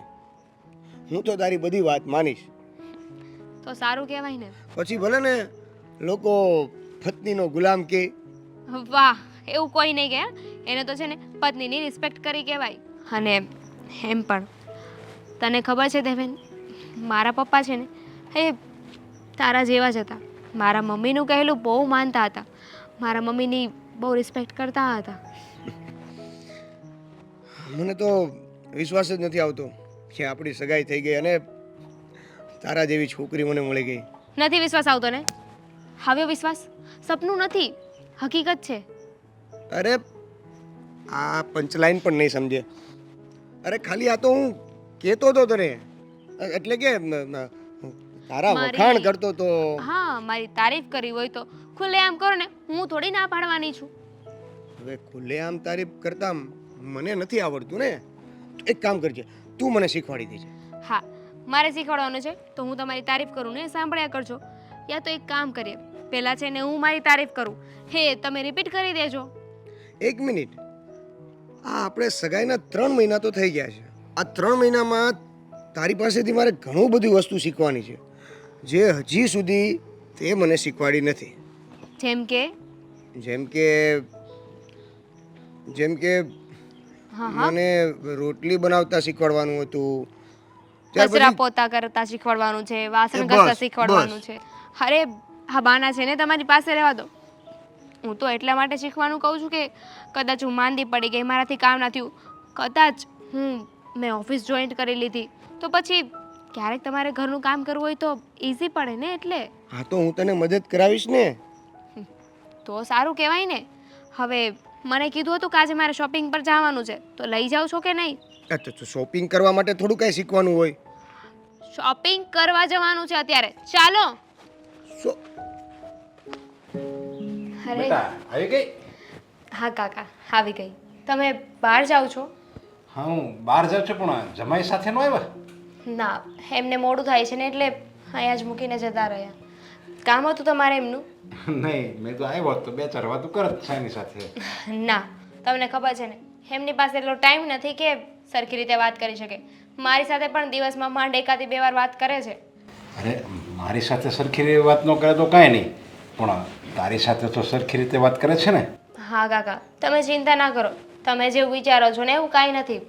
Speaker 3: હું તો તારી બધી વાત માનીશ.
Speaker 5: તો સારું કહેવાય ને.
Speaker 3: પછી ભલે ને લોકો પત્નીનો ગુલામ કે.
Speaker 5: વાહ, એવું કોઈ નહીં કે એને તો છે ને પત્નીની રિસ્પેક્ટ કરી કહેવાય. અને એમ પણ તને ખબર છે દેવેન, મારા પપ્પા છે ને એ તારા જેવા જ હતા. મારા મમ્મીનું કહેલું બહુ માનતા હતા, મારા મમ્મીની બહુ રિસ્પેક્ટ કરતા હતા.
Speaker 3: મને તો વિશ્વાસ જ નથી આવતો કે આપણી સગાઈ થઈ ગઈ અને તારા જેવી છોકરી મને મળી ગઈ.
Speaker 5: નથી વિશ્વાસ આવતો ને? આવ્યો વિશ્વાસ? સપનું નથી, હકીકત છે.
Speaker 3: અરે આ પંચલાઈન પણ નહીં સમજે. અરે ખાલી આ તો હું કહેતો હતો તને, એટલે કે તારા વખાણ કરતો તો.
Speaker 5: હા, મારી તારીફ કરી હોય તો ખુલ્લેઆમ કરો ને, હું થોડી ના પાડવાની છું.
Speaker 3: હવે ખુલ્લેઆમ તારીફ કરતા મને નથી આવડતું ને. એક કામ કરજે, તું મને શીખવાડી દેજે.
Speaker 5: હા, મારે શીખવાડવાનું છે તો હું તમારી તારીફ કરું ને સાંભળ્યા કરજો. યા તો એક કામ કરીએ, પહેલાં છે ને હું મારી તારીફ કરું, હે તમે રિપીટ કરી દેજો.
Speaker 3: એક મિનિટ, આ આપણે સગાઈના 3 મહિના તો થઈ ગયા છે. આ 3 મહિનામાં તારી પાસેથી મારે ઘણું બધી વસ્તુ શીખવાની છે જે હજી સુધી તે મને શીખવાડી નથી.
Speaker 5: જેમ કે
Speaker 3: જેમ કે મને રોટલી બનાવતા શીખવાડવાનું હતું.
Speaker 5: કચરા પોતા કરતા શીખવાડવાનું છે, વાસણ ઘસતા શીખવાડવાનું છે. અરે હા, બાના છે ને તમારી પાસે રહેવા દો. હું તો એટલા માટે શીખવાનું કહું છું કે કદાચ હું માંદી પડી ગઈ, મારાથી કામ ના થયું, કદાચ મેં ઓફિસ જોઈન્ટ કરી લીધી તો પછી ક્યારેક તમારે ઘરનું કામ કરવું હોય તો ઇઝી પડે ને એટલે
Speaker 3: હા તો હું તને મદદ કરાવીશ ને.
Speaker 5: તો સારું કહેવાય ને. હવે મને કીધું હતું કે આજે મારે શોપિંગ પર જવાનું છે તો લઈ જાઓ છો કે નહીં?
Speaker 3: તો શોપિંગ કરવા માટે થોડું કાંઈ શીખવાનું હોય.
Speaker 5: શોપિંગ કરવા જવાનું છે અત્યારે. ચાલો.
Speaker 3: શો
Speaker 5: અરે
Speaker 4: બેટા આવી ગઈ?
Speaker 5: હા કાકા આવી ગઈ. તમે બહાર જાઓ છો?
Speaker 4: હા હું બહાર જાઉં છું પણ જમાઈ સાથે ન આવ્યા?
Speaker 5: ના, એમને મોડું થાય છે ને એટલે અહીંયા જ મૂકીને જતા રહ્યા. કામ હતું તમારે એમનું?
Speaker 4: નહીં, મેં તો આવ્યો તો 2-4 વાતો કરત છે એની સાથે.
Speaker 5: ના, તમને ખબર છે ને એમની પાસે એટલો ટાઈમ નથી કે સરખી રીતે વાત કરી શકે. મારી સાથે પણ દિવસમાં માંડ એકાદી 2 વાર વાત કરે છે.
Speaker 4: અરે મારી સાથે સરખી રીતે વાત ન કરે તો કાંઈ નહીં, પણ તારી સાથે તો સરખી રીતે વાત કરે છે ને.
Speaker 5: હા કાકા, તમે ચિંતા ના કરો. તમે જેવું વિચારો છો ને એવું કાંઈ નથી.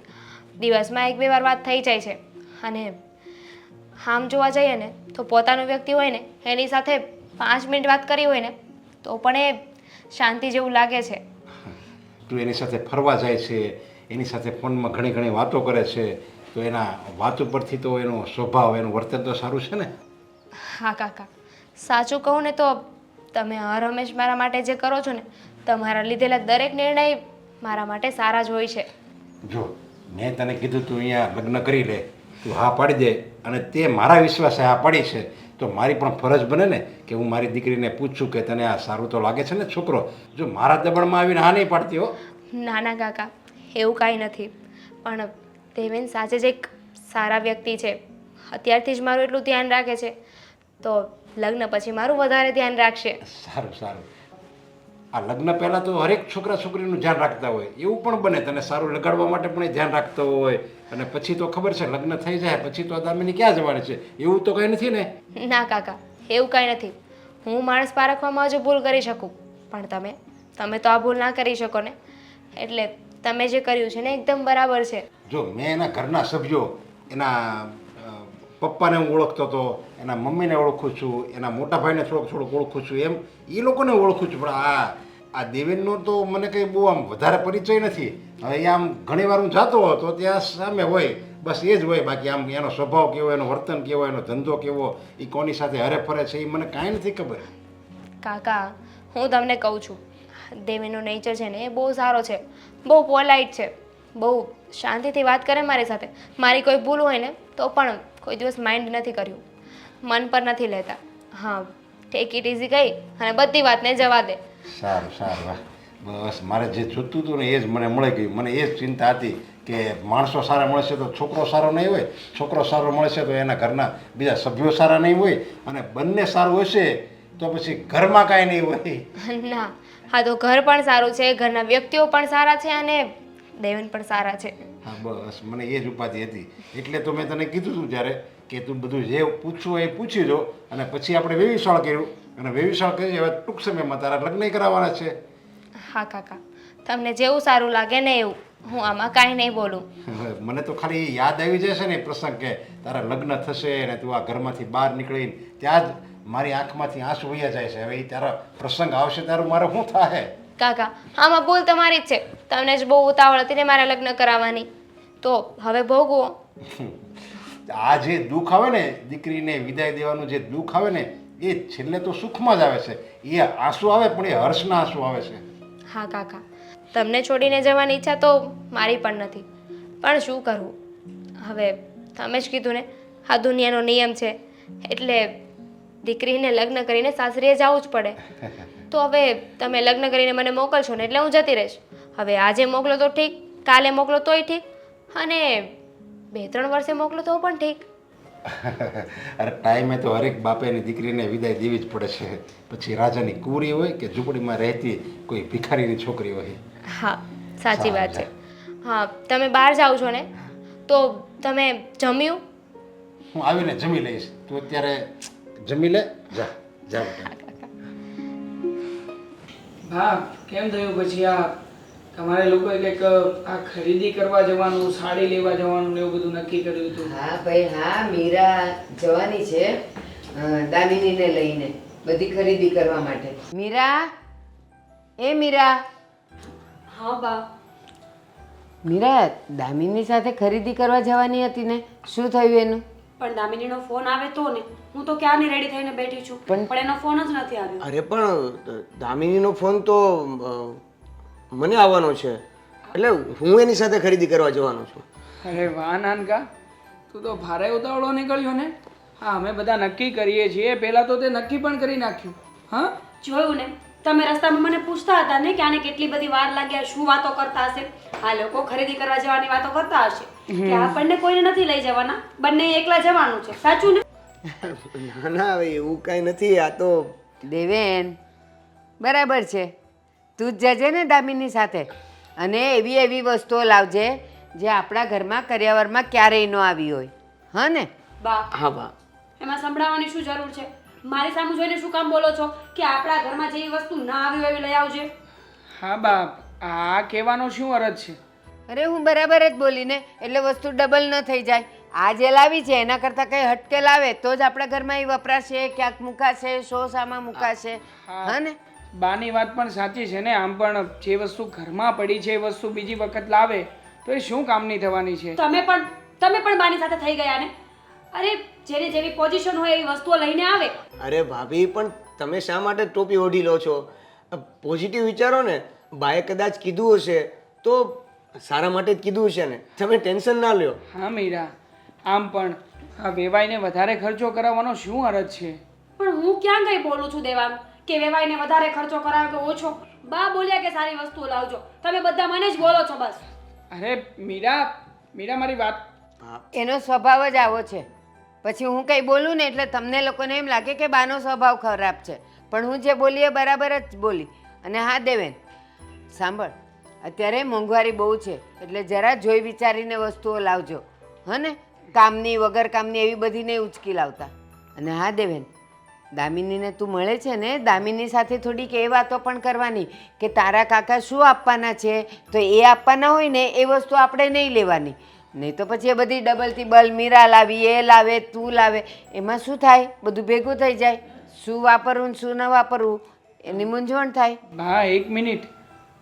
Speaker 5: દિવસમાં 1-2 વાર વાત થઈ જાય છે. અને આમ જોવા જઈએ ને તો પોતાનું વ્યક્તિ હોય ને એની સાથે 5 મિનિટ વાત કરી હોય ને તો પણ એ શાંતિ જેવું લાગે છે.
Speaker 4: તું એની સાથે ફરવા જાય છે, એની સાથે ફોનમાં ઘણી વાતો કરે છે, તો એના વાતો પરથી તો એનો સ્વભાવ, એનું વર્તન તો સારું છે ને.
Speaker 5: હા કાકા, સાચું કહું ને તો તમે હર હંમેશ મારા માટે જે કરો છો ને તમારા લીધેલા દરેક નિર્ણય મારા માટે સારા જ હોય છે.
Speaker 4: જો મેં તને કીધું તું અહીંયા લગ્ન કરી લે, તું હા પાડી દે અને તે મારા વિશ્વાસે હા પાડી છે તો મારી પણ ફરજ બને ને કે હું મારી દીકરીને પૂછું કે તને આ સારું તો લાગે છે ને છોકરો. જો મારા દબાણમાં આવીને હા નહીં પાડતી હો.
Speaker 5: ના ના કાકા, એવું કાંઈ નથી. પણ દેવેન સાચે જ એક સારા વ્યક્તિ છે. અત્યારથી જ મારું એટલું ધ્યાન રાખે છે તો લગ્ન પછી મારું વધારે ધ્યાન રાખશે.
Speaker 4: સારું સારું. આ લગ્ન પહેલાં તો હરેક છોકરા છોકરીનું ધ્યાન રાખતા હોય, એવું પણ બને તને સારું લગાડવા માટે પણ એ ધ્યાન રાખતો હોય, અને પછી તો ખબર છે લગ્ન થઈ જાય પછી તો દામિની ક્યાં જવાની છે, એવું તો કંઈ નથી ને.
Speaker 5: ના કાકા, એવું કાંઈ નથી. હું માણસ પારખવામાં હજુ ભૂલ કરી શકું પણ તમે તો આ ભૂલ ના કરી શકો ને. એટલે તમે જે કર્યું છે ને એકદમ બરાબર છે.
Speaker 4: જો મેં એના ઘરના સભ્યો, એના પપ્પાને હું ઓળખતો હતો, એના મમ્મીને ઓળખું છું, એના મોટા ભાઈને થોડોક ઓળખું છું, એમ એ લોકોને ઓળખું છું, પણ આ દેવેનનો તો મને કંઈ બહુ આમ વધારે પરિચય નથી. હવે આમ ઘણીવાર હું જતો હોઉં તો ત્યાં સામે હોય, બસ એ જ હોય. બાકી આમ એનો સ્વભાવ કેવો, એનો વર્તન કેવો, એનો ધંધો કેવો, એ કોની સાથે હરે ફરે છે એ મને કાંઈ નથી ખબર.
Speaker 5: કાકા, હું તમને કહું છું, દેવીનો નેચર છે ને એ બહુ સારો છે, બહુ પોલાઇટ છે, બહુ શાંતિથી વાત કરે મારી સાથે. મારી કોઈ ભૂલ હોય ને તો પણ કોઈ દિવસ માઇન્ડ નથી કર્યું, મન પર નથી લેતા. હા, ટેક ઇટ ઇઝી કહી અને બધી વાતને જવા દે.
Speaker 4: સારું સારું. વાહ, બસ મારે જે જોતું હતું ને એ જ મને મળી ગયું. મને એ જ ચિંતા હતી કે માણસો સારા મળશે તો છોકરો સારો નહીં હોય, છોકરો સારો મળશે તો એના ઘરના બીજા સભ્યો સારા નહીં હોય, અને બંને સારું હશે તો પછી ઘરમાં કાંઈ નહીં હોય.
Speaker 5: ના, હા તો ઘર પણ સારું છે, ઘરના વ્યક્તિઓ પણ સારા છે અને દેવન પણ સારા છે.
Speaker 4: હા બસ મને એ જ ઉપાધિ હતી, એટલે તો મેં તને કીધું હતું ત્યારે કે તું બધું જે પૂછવું એ પૂછી જો. અને પછી આપણે વેવિશાળ કર્યું, અને વેવિશાળ કરી હવે ટૂંક સમયમાં તારા લગ્ન કરાવવાના છે.
Speaker 5: હા કાકા, તમને જેવું સારું લાગે ને એવું. હું આમાં કાંઈ નહીં બોલું.
Speaker 4: મને તો ખાલી યાદ આવી જશે ને એ પ્રસંગ કે તારા લગ્ન થશે અને તું આ ઘરમાંથી બહાર નીકળીને ત્યાં જ મારી આંખમાંથી આંસુ વહ્યા જાય છે. હવે એ તારા પ્રસંગ આવશે તારું મારે શું થાય?
Speaker 5: કાકા, આમાં ભૂલ તમારી જ છે. તમને જ બહુ ઉતાવળ હતી ને મારા લગ્ન કરાવવાની, તો હવે ભોગવો.
Speaker 4: આ જે દુઃખ આવે ને, દીકરીને વિદાય દેવાનું જે દુઃખ આવે ને, એ છેલ્લે તો સુખમાં જ આવે છે. એ આંસુ આવે પણ એ હર્ષના આંસુ આવે છે.
Speaker 5: હા કાકા, તમને છોડીને જવાની ઈચ્છા તો મારી પણ નથી, પણ શું કરવું. હવે તમે જ કીધું ને, આ દુનિયાનો નિયમ છે એટલે દીકરીને લગ્ન કરીને સાસરીએ જવું જ પડે. તો હવે તમે લગ્ન કરીને મને મોકલશો ને એટલે હું જતી રહીશ. હવે આજે મોકલો તો ઠીક, કાલે મોકલો તોય ઠીક, અને 2-3 વર્ષે મોકલો તો પણ ઠીક.
Speaker 4: અરે ટાઈમે તો હરેક બાપેની દીકરીને વિદાય દેવી જ પડે છે. પછી રાજાની કુંવરી હોય કે ઝૂંપડીમાં રહેતી કોઈ ભિખારીની છોકરી હોય.
Speaker 5: હા, સાચી વાત છે. હા, તમે બહાર જાઓ છો ને તો તમે જમ્યું?
Speaker 4: હું આવીને જમી લઈશ, તું અત્યારે જમી લે. જા જા બેટા.
Speaker 1: હા, કેમ થયું પછી આ તમારે લોકોએ કંઈક આ ખરીદી કરવા જવાનું, સાડી લેવા જવાનું ને એવું બધું નક્કી કર્યું હતું?
Speaker 2: હા ભાઈ હા, મીરા જવાની છે દામિનીને લઈને બધી ખરીદી કરવા માટે. મીરા, એ મીરા.
Speaker 6: હા બા.
Speaker 2: મીરા દામિની સાથે ખરીદી કરવા જવાની હતી ને, શું થયું એનું?
Speaker 6: પણ દામિનીનો ફોન આવે તો ને, હું તો ક્યારની રેડી થઈને બેઠી છું પણ એનો ફોન જ નથી આવ્યો.
Speaker 3: અરે પણ દામિનીનો ફોન તો મને આવવાનો છે, એટલે હું એની સાથે ખરીદી કરવા જવાનો છું.
Speaker 1: અરે વાહ નાનકા, તું તો ભારે ઉતાવળો નીકળ્યો ને. હા, અમે બધા નક્કી કરીએ છીએ, પહેલાં તો તે નક્કી પણ કરી નાખ્યું. હા,
Speaker 6: જોયું ને, તમે રસ્તામાં મને પૂછતા હતા ને કે આને કેટલી બધી વાર લાગ્યા, શું વાતો કરતા હશે. આ લોકો ખરીદી કરવા જવાની વાતો કરતા હશે કે આપણને કોઈને નથી લઈ જવાના, બંને એકલા જવાનું છે. સાચું ને?
Speaker 3: ના ના, હવે એવું કાંઈ નથી. આ તો
Speaker 2: દેવેન, બરાબર છે, તું જ જજે ને દામિની સાથે, અને એવી એવી વસ્તુઓ લાવજે જે આપણા ઘરમાં કરિયાવરમાં ક્યારેય ન આવી હોય. હા ને?
Speaker 6: બા,
Speaker 3: હા બા.
Speaker 6: એમાં સંભળાવવાની શું જરૂર છે? મારી સામે જોઈને શું કામ બોલો છો કે આપણા ઘરમાં જેવી વસ્તુ ના આવી હોય એવી લઈ આવજે?
Speaker 1: હા બાપ, આ કહેવાનો શું અરજ છે?
Speaker 2: અરે હું બરાબર જ બોલીને, એટલે વસ્તુ ડબલ ન થઈ જાય. આ જે લાવી છે એના કરતાં કંઈ હટકે લાવે તો જ આપણા ઘરમાં એ વપરાશે, ક્યાંક મુકાશે, શો સામાં મુકાશે. હા ને?
Speaker 1: બાની વાત પણ સાચી છે ને. આમ પણ જે વસ્તુ ઘરમાં પડી છે એ વસ્તુ બીજી વખત લાવે તો એ શું કામની થવાની છે?
Speaker 6: તમે પણ બાની સાથે થઈ ગયા ને. અરે, જેની જેવી પોઝિશન હોય એવી વસ્તુઓ લઈને આવે.
Speaker 3: અરે ભાભી, પણ તમે શા માટે ટોપી ઓઢી લો છો? પોઝિટિવ વિચારો ને. બાએ કદાચ કીધું હશે તો સારા માટે જ કીધું હશે ને. તમે ટેન્શન ના લ્યો.
Speaker 1: હા મીરા, આમ પણ આ વેવાઈને વધારે ખર્ચો કરાવવાનો શું અરજ છે?
Speaker 6: પણ હું ક્યાં કઈ બોલું છું દેવાંગ કે વેવાઈને વધારે ખર્ચો કરાવે કે ઓછો? બા બોલ્યા કે સારી વસ્તુઓ લાવજો, તમે બધા મને જ બોલો છો બસ.
Speaker 1: અરે મીરા, મારી વાત.
Speaker 2: એનો સ્વભાવ જ આવો છે. પછી હું કંઈ બોલું ને એટલે તમને લોકોને એમ લાગે કે બાનો સ્વભાવ ખરાબ છે, પણ હું જે બોલી એ બરાબર જ બોલી. અને હા દેવેન, સાંભળ, અત્યારે મોંઘવારી બહુ છે, એટલે જરા જોઈ વિચારીને વસ્તુઓ લાવજો. હા ને? કામની વગર કામની એવી બધી નહીં ઉચકી લાવતા. અને હા દેવેન, દામિનીને તું મળે છે ને, દામિની સાથે થોડીક એ વાતો પણ કરવાની કે તારા કાકા શું આપવાના છે, તો એ આપવાના હોય ને એ વસ્તુ આપણે નહીં લેવાની. નહીં તો પછી એ બધી ડબલ ટિબલ મીરા લાવી, એ લાવે, તું લાવે, એમાં શું થાય? બધું ભેગું થઈ જાય. શું વાપરવું ને શું ન વાપરવું એની મૂંઝવણ થાય.
Speaker 1: બા, એક મિનિટ.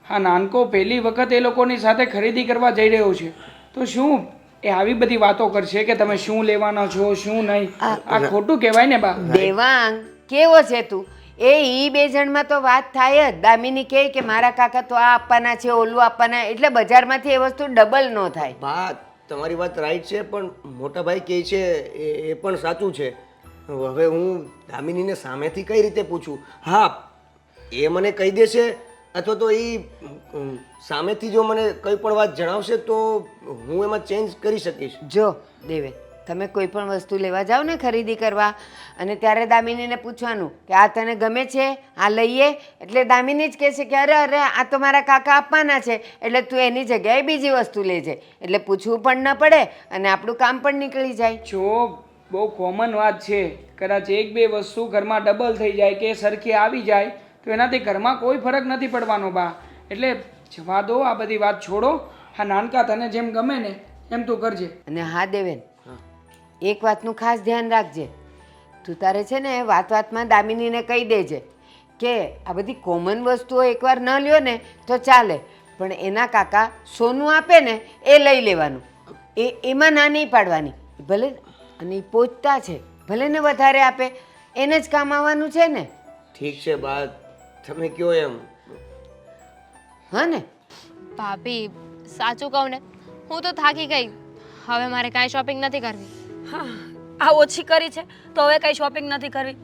Speaker 1: હા, નાનકો પહેલી વખત એ લોકોની સાથે ખરીદી કરવા જઈ રહ્યો છે, તો શું એ આવી બધી વાતો કરશે કે તમે શું લેવાના છો, શું નહીં? આ ખોટું કહેવાય ને બા.
Speaker 2: દેવાંગ, કેવો છે તું? ઈ બે જણમાં તો વાત થાય જ. દામિની કહે કે મારા કાકા તો આ આપવાના છે, ઓલું આપવાના, એટલે બજારમાંથી એ વસ્તુ ડબલ ન થાય.
Speaker 3: બા, તમારી વાત રાઈટ છે, પણ મોટા ભાઈ કહે છે એ પણ સાચું છે. હવે હું દામિનીને સામેથી કઈ રીતે પૂછું? હા, એ મને કહી દેશે અથવા તો એ સામેથી જો મને કંઈ પણ વાત જણાવશે તો હું એમાં ચેન્જ કરી શકીશ.
Speaker 2: જો દેવે, તમે કોઈ પણ વસ્તુ લેવા જાઓ ને ખરીદી કરવા, અને ત્યારે દામિનીને પૂછવાનું કે આ તને ગમે છે, આ લઈએ? એટલે દામિની જ કહેશે કે અરે અરે, આ તો મારા કાકા આપવાના છે, એટલે તું એની જગ્યાએ બીજી વસ્તુ લેજે. એટલે પૂછવું પણ ન પડે અને આપણું કામ પણ નીકળી જાય.
Speaker 1: જો બહુ કોમન વાત છે, કદાચ એક બે વસ્તુ ઘરમાં ડબલ થઈ જાય કે સરખી આવી જાય તો એનાથી ઘરમાં કોઈ ફરક નથી પડવાનો બા. એટલે જવા દો, આ બધી વાત છોડો. હા નાનકા, તને જેમ ગમે ને એમ તું કરજે.
Speaker 2: અને હા દેવેન, એક વાતનું ખાસ ધ્યાન રાખજે. તું તારે છે ને વાતમાં દામિનીને કહી દેજે કે આ બધી કોમન વસ્તુઓ એકવાર ન લ્યો ને તો ચાલે, પણ એના કાકા સોનું આપે ને એ લઈ લેવાનું. એમાં ના નહીં પાડવાની. ભલે, અને એ પહોંચતા છે, ભલે ને વધારે આપે, એને જ કામ આવવાનું છે ને.
Speaker 3: ઠીક છે બા, તમે કહો એમ.
Speaker 2: હા ને?
Speaker 5: ભાભી, સાચું કહું ને, હું તો થાકી ગઈ. હવે મારે કાંઈ શોપિંગ નથી કરવી.
Speaker 6: હા, આ ઓછી કરી છે તો હવે કઈ શોપિંગ નથી કરવી.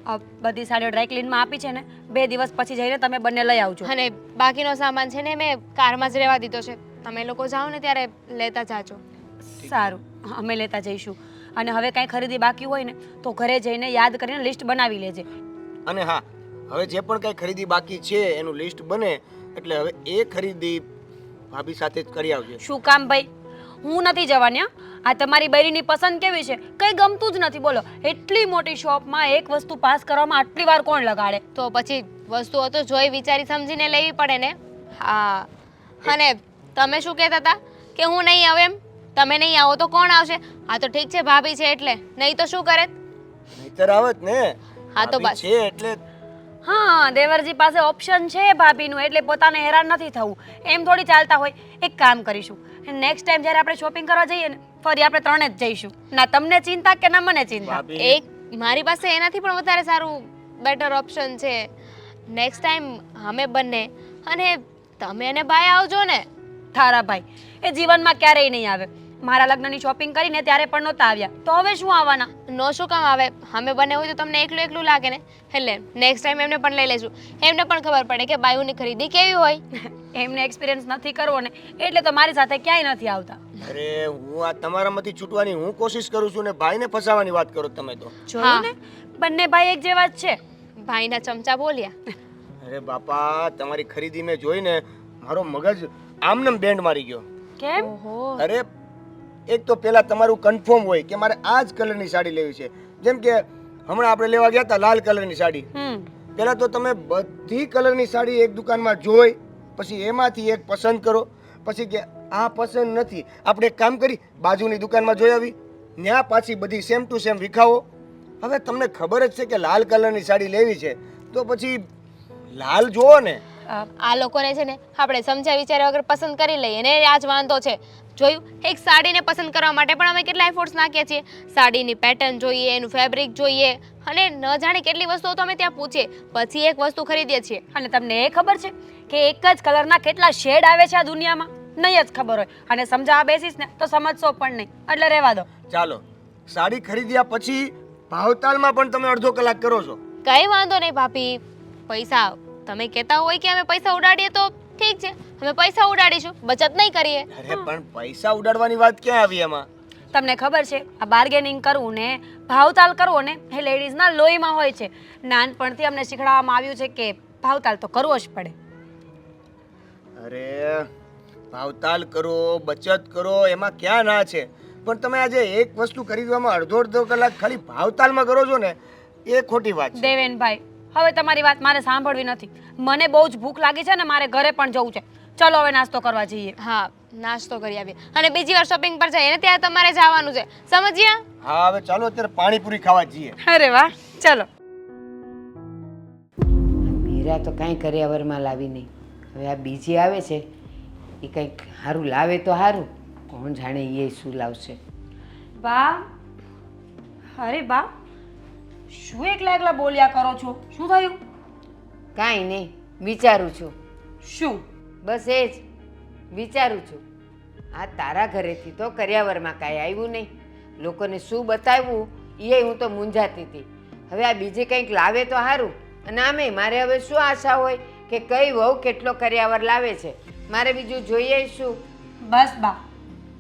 Speaker 6: આ બધી સાડીઓ ડ્રાય ક્લીનમાં આપી છે ને, 2 દિવસ પછી જઈને તમે બંને લઈ આવજો.
Speaker 5: અને બાકીનો સામાન છે ને મેં કારમાં જ રહેવા દીધો છે. તમે લોકો જાઓ ને ત્યારે લેતા જાજો.
Speaker 6: સારું, અમે લેતા જઈશું. અને હવે કાંઈ ખરીદી બાકી હોય ને તો ઘરે જઈને યાદ કરીને લિસ્ટ બનાવી લેજે.
Speaker 3: અને હા, હવે જે પણ કાંઈ ખરીદી બાકી છે એનું લિસ્ટ બને એટલે હવે એ ખરીદી ભાભી સાથે જ કરી આવજે.
Speaker 6: શું કામ ભાઈ? હું નથી જવાની. આ તમારી બૈરીની પસંદ કેવી છે કંઈ ગમતું જ નથી. બોલો, એટલી મોટી શોપમાં એક વસ્તુ પાસ કરવામાં આટલી વાર કોણ લગાડે?
Speaker 5: તો પછી વસ્તુઓ તો જોઈ વિચારી સમજીને લેવી પડે ને. હા, અને તમે શું કહેતા હતા કે હું નહીં આવું એમ? તમે નહીં આવો તો કોણ આવશે? આ તો ઠીક છે ભાભી છે એટલે, નહીં તો શું કરે?
Speaker 3: નહીતર આવત ને.
Speaker 5: હા તો
Speaker 3: ભાભી
Speaker 5: બસ.
Speaker 3: છે એટલે.
Speaker 6: હા, દેવરજી પાસે ઓપ્શન છે ભાભીનું, એટલે પોતાને હેરાન નથી થવું. એમ થોડી ચાલતા હોય. એક કામ કરીશું, નેક્સ્ટ ટાઈમ જ્યારે આપણે શોપિંગ કરવા જઈએ ને ફરી આપણે ત્રણે જ જઈશું. ના તમને ચિંતા કે ના મને ચિંતા.
Speaker 5: એક મારી પાસે એનાથી પણ વધારે સારું બેટર ઓપ્શન છે. નેક્સ્ટ ટાઈમ અમે બંને અને તમે અને ભાઈ આવજો ને.
Speaker 6: તારા ભાઈ એ જીવનમાં ક્યારેય નહીં આવે. મારા લગ્નની શોપિંગ કરીને ત્યારે પણ નહોતા આવ્યા, તો હવે શું આવવાના?
Speaker 5: નો શું કામ આવે? અમે બંને હોય તો તમને એકલું એકલું લાગે ને. એટલે નેક્સ્ટ ટાઈમ એમને પણ લઈ લેશું. એમને પણ ખબર પડે કે બાયુની ખરીદી કેવી હોય.
Speaker 6: એમને એક્સપિરિયન્સ નથી કરવો ને એટલે તો મારી સાથે ક્યાંય નથી આવતા.
Speaker 3: અરે હું આ તમારામાંથી છૂટવાની હું કોશિશ કરું છું ને ભાઈને ફસાવાની વાત કરો તમે તો.
Speaker 6: જોયું ને, બંને ભાઈ એક જેવા જ છે.
Speaker 5: ભાઈના ચમચા બોલ્યા.
Speaker 3: અરે બાપા તમારી ખરીદી મેં જોઈને મારો મગજ આમનેમ બેન્ડ મારી ગયો.
Speaker 6: કેમ?
Speaker 5: ઓહો.
Speaker 3: અરે એક તો પહેલા તમારું કન્ફર્મ હોય કે મારે આ જ કલરની સાડી લેવી છે. જેમ કે હમણાં આપણે લેવા ગયા હતા લાલ કલરની સાડી. પહેલા તો તમે બધી કલરની સાડી એક દુકાનમાં જોઈ પછી એમાંથી એક પસંદ કરો, પછી કે આ પસંદ નથી, આપણે એક કામ કરી બાજુની દુકાનમાં જોઈ આવી, ત્યાં પાછી બધી સેમ ટુ સેમ વિખાવો. હવે તમને ખબર જ છે કે લાલ કલરની સાડી લેવી છે તો પછી લાલ જુઓ ને.
Speaker 5: આ લોકોને છે ને આપણે સમજ્યા વિચાર્યા વગર પસંદ કરી લઈએ ને આ જ વાંધો છે. જોયું, એક સાડીને પસંદ કરવા માટે પણ અમે કેટલા એફર્ટ્સ નાખીએ છીએ. સાડીની પેટર્ન જોઈએ, એનું ફેબ્રિક જોઈએ અને ન જાણે કેટલી વસ્તુઓ તો અમે ત્યાં પૂછીએ, પછી એક વસ્તુ ખરીદીએ છીએ.
Speaker 6: અને તમને એ ખબર છે કે એક જ કલરના કેટલા શેડ આવે છે આ દુનિયામાં? નહીં જ ખબર હોય અને સમજાવવા બેસીશ ને તો સમજશો પણ નહીં, એટલે રહેવા દો.
Speaker 3: ચાલો સાડી ખરીદ્યા પછી ભાવતાલમાં પણ તમે અડધો કલાક કરો છો.
Speaker 5: કઈ વાંધો નહીં ભાભી. પૈસા તમે કહેતા હોય કે અમે પૈસા ઉડાડીએ તો ઠીક છે, અમે પૈસા ઉડાડીશું, બચત નહીં કરીએ.
Speaker 3: અરે પણ પૈસા ઉડાડવાની વાત ક્યાં આવી એમાં?
Speaker 6: તમને ખબર છે આ બાર્ગેનિંગ કરવું ને ભાવતાલ કરવો ને એ લેડીઝના લોહીમાં હોય છે. નાનપણથી અમને શીખવાડવામાં આવ્યું છે કે ભાવતાલ તો કરવો જ પડે.
Speaker 3: અરે ભાવતાલ કરો, બચત કરો, એમાં ક્યાં ના છે, પણ તમે આજે એક વસ્તુ ખરીદવામાં અડધો કલાક ખાલી ભાવતાલમાં કરો છો ને એ ખોટી વાત છે.
Speaker 6: દેવેનભાઈ, હવે તમારી વાત મારે સાંભળવી નથી. મને બહુ જ ભૂખ લાગી છે ને મારે ઘરે પણ જવું છે. ચલો હવે નાસ્તો કરવા જઈએ.
Speaker 5: હા, નાસ્તો કરી આવીએ અને બીજી વાર શોપિંગ પર જઈએ ને ત્યારે તમારે જવાનું છે, સમજ્યા?
Speaker 3: હા હવે ચાલો અત્યારે પાણીપુરી ખાવા જઈએ.
Speaker 6: અરે વાહ, ચલો.
Speaker 2: મીરા તો કાંઈ કર્યાવરમાં લાવી નહીં. હવે આ બીજી આવે છે એ કંઈક સારું લાવે તો સારું, કોણ જાણે એ શું લાવશે.
Speaker 6: બા, અરે બા, શું એકલા એકલા બોલ્યા કરો છો? શું થયું?
Speaker 2: કાંઈ નહીં, વિચારું છું.
Speaker 6: શું?
Speaker 2: બસ એ જ વિચારું છું. આ તારા ઘરેથી તો કર્યાવરમાં કાંઈ આવ્યું નહીં, લોકોને શું બતાવવું એ હું તો મૂંઝાતી હતી. હવે આ બીજે કંઈક લાવે તો સારું. અને આમે મારે હવે શું આશા હોય કે કઈ વહુ કેટલો કર્યાવર લાવે છે, મારે બીજું જોઈએ શું?
Speaker 6: બસ બા,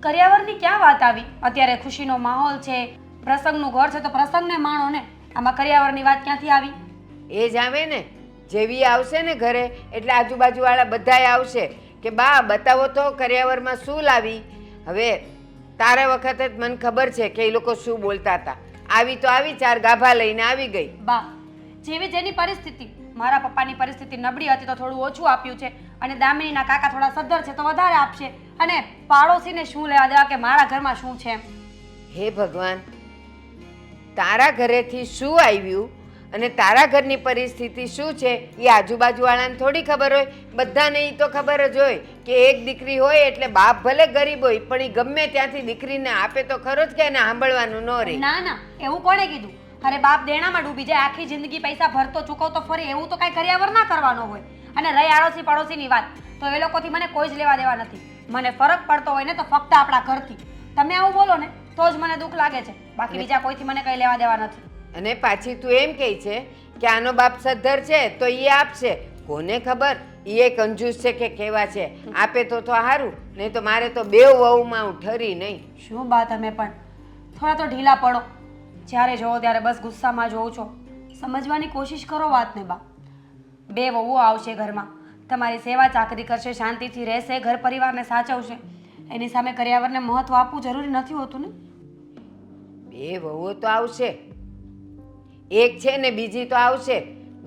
Speaker 6: કર્યાવરની ક્યાં વાત આવી? અત્યારે ખુશીનો માહોલ છે, પ્રસંગનું ઘર છે તો પ્રસંગને માણો ને. આમાં કર્યાવરની વાત ક્યાંથી આવી?
Speaker 2: એ જ આવે ને, જેવી આવશે ને ઘરે એટલે આજુબાજુવાળા બધાય આવશે કે બા બતાવો તો કર્યાવરમાં શું લાવી. હવે તારા વખતે જ મને ખબર છે કે એ લોકો શું બોલતા હતા. આવી તો આવી, ચાર ગાભા લઈને આવી ગઈ.
Speaker 6: બા, જેવી જેની પરિસ્થિતિ, મારા પપ્પાની પરિસ્થિતિ નબળી હતી તો થોડું ઓછું આપ્યું છે અને દામિનીના કાકા થોડા સદ્ધર છે તો વધારે આપશે. અને પાડોશીને શું લેવા દેવા કે મારા ઘરમાં શું છે?
Speaker 2: હે ભગવાન, તારા ઘરેથી શું આવ્યું અને તારા ઘરની પરિસ્થિતિ શું છે એ આજુબાજુવાળાને થોડી ખબર હોય? બધાને એ તો ખબર જ હોય કે એક દીકરી હોય એટલે બાપ ભલે ગરીબ હોય પણ એ ગમે ત્યાંથી દીકરીને આપે તો ખરો જ કે એને સાંભળવાનું ન રહે.
Speaker 6: ના ના, એવું કોણે કીધું? અરે બાપ દેણામાં ડૂબી જાય, આખી જિંદગી પૈસા ભરતો ચૂકવતો ફરી, એવું તો કાંઈ કર્યાવર ના કરવાનો હોય. અને રહી આડોશી પડોશીની વાત, તો એ લોકોથી મને કોઈ જ લેવા દેવા નથી. મને ફરક પડતો હોય ને તો ફક્ત આપણા ઘરથી. તમે આવું બોલો ને તો જ મને દુઃખ લાગે છે, બાકી બીજા કોઈથી મને કંઈ લેવા દેવા નથી.
Speaker 2: અને પાછી તું એમ કહે છે કે આનો બાપ સદ્ધર છે તો એ આપશે. કોને ખબર એ કંજૂસ છે કે કેવા છે? આપે તો સારું, નહીં તો મારે તો બેવ વહુમાં હું ઠરી નહીં.
Speaker 6: શું બા, તમે પણ થોડા તો ઢીલા પડો. જ્યારે જોવો ત્યારે બસ ગુસ્સામાં જોઉં છો. સમજવાની કોશિશ કરો વાતને બા. બે વહુઓ આવશે ઘરમાં, તમારી સેવા ચાકરી કરશે, શાંતિથી રહેશે, ઘર પરિવારને સાચવશે. એની સામે કર્યાવરને મહત્વ આપવું જરૂરી નથી હોતું ને?
Speaker 2: બે વહુઓ તો આવશે, એક છે ને બીજી તો આવશે,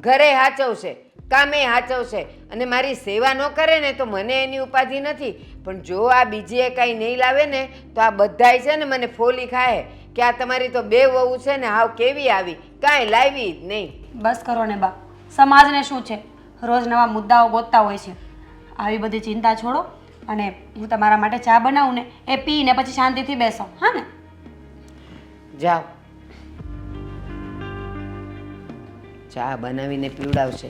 Speaker 2: ઘરે હાચવશે, કામે હાચવશે અને મારી સેવા ન કરે ને તો મને એની ઉપાધિ નથી. પણ જો આ બીજી એ કાંઈ નહીં લાવે ને તો આ બધાય છે ને મને ફોલી ખાય કે આ તમારી તો બે વહુ છે ને હાવ કેવી આવી, કાંઈ લાવી જ નહીં.
Speaker 6: બસ કરો ને બા, સમાજને શું છે, રોજ નવા મુદ્દાઓ ગોતતા હોય છે. આવી બધી ચિંતા છોડો અને હું તમારા માટે ચા બનાવું ને એ પીને પછી શાંતિથી બેસો હા ને
Speaker 2: જાઓ ચા બનાવીને પીવડાવશે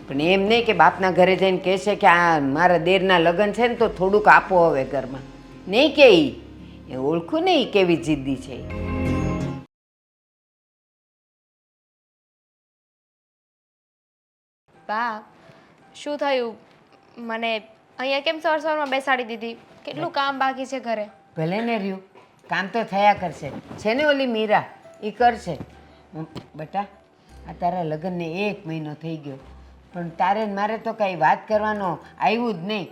Speaker 2: પણ એમ નહીં કે બાપના ઘરે જઈને કહેશે કે આ મારા દેરના લગ્ન છે ને તો થોડુંક આપો હવે ઘરમાં નહીં કે એ ઓળખું નહીં કેવી જિદ્દી છે ઈ.
Speaker 5: બા શું થયું મને અહીંયા કેમ સવારમાં બેસાડી દીધી કેટલું કામ બાકી છે ઘરે
Speaker 2: ભલે ને રહ્યું કામ તો થયા કરશે છે ને ઓલી મીરા એ કરશે બેટા આ તારા લગ્નને 1 મહિનો થઈ ગયો પણ તારે ને મારે તો કાંઈ વાત કરવાનો આવ્યું જ નહીં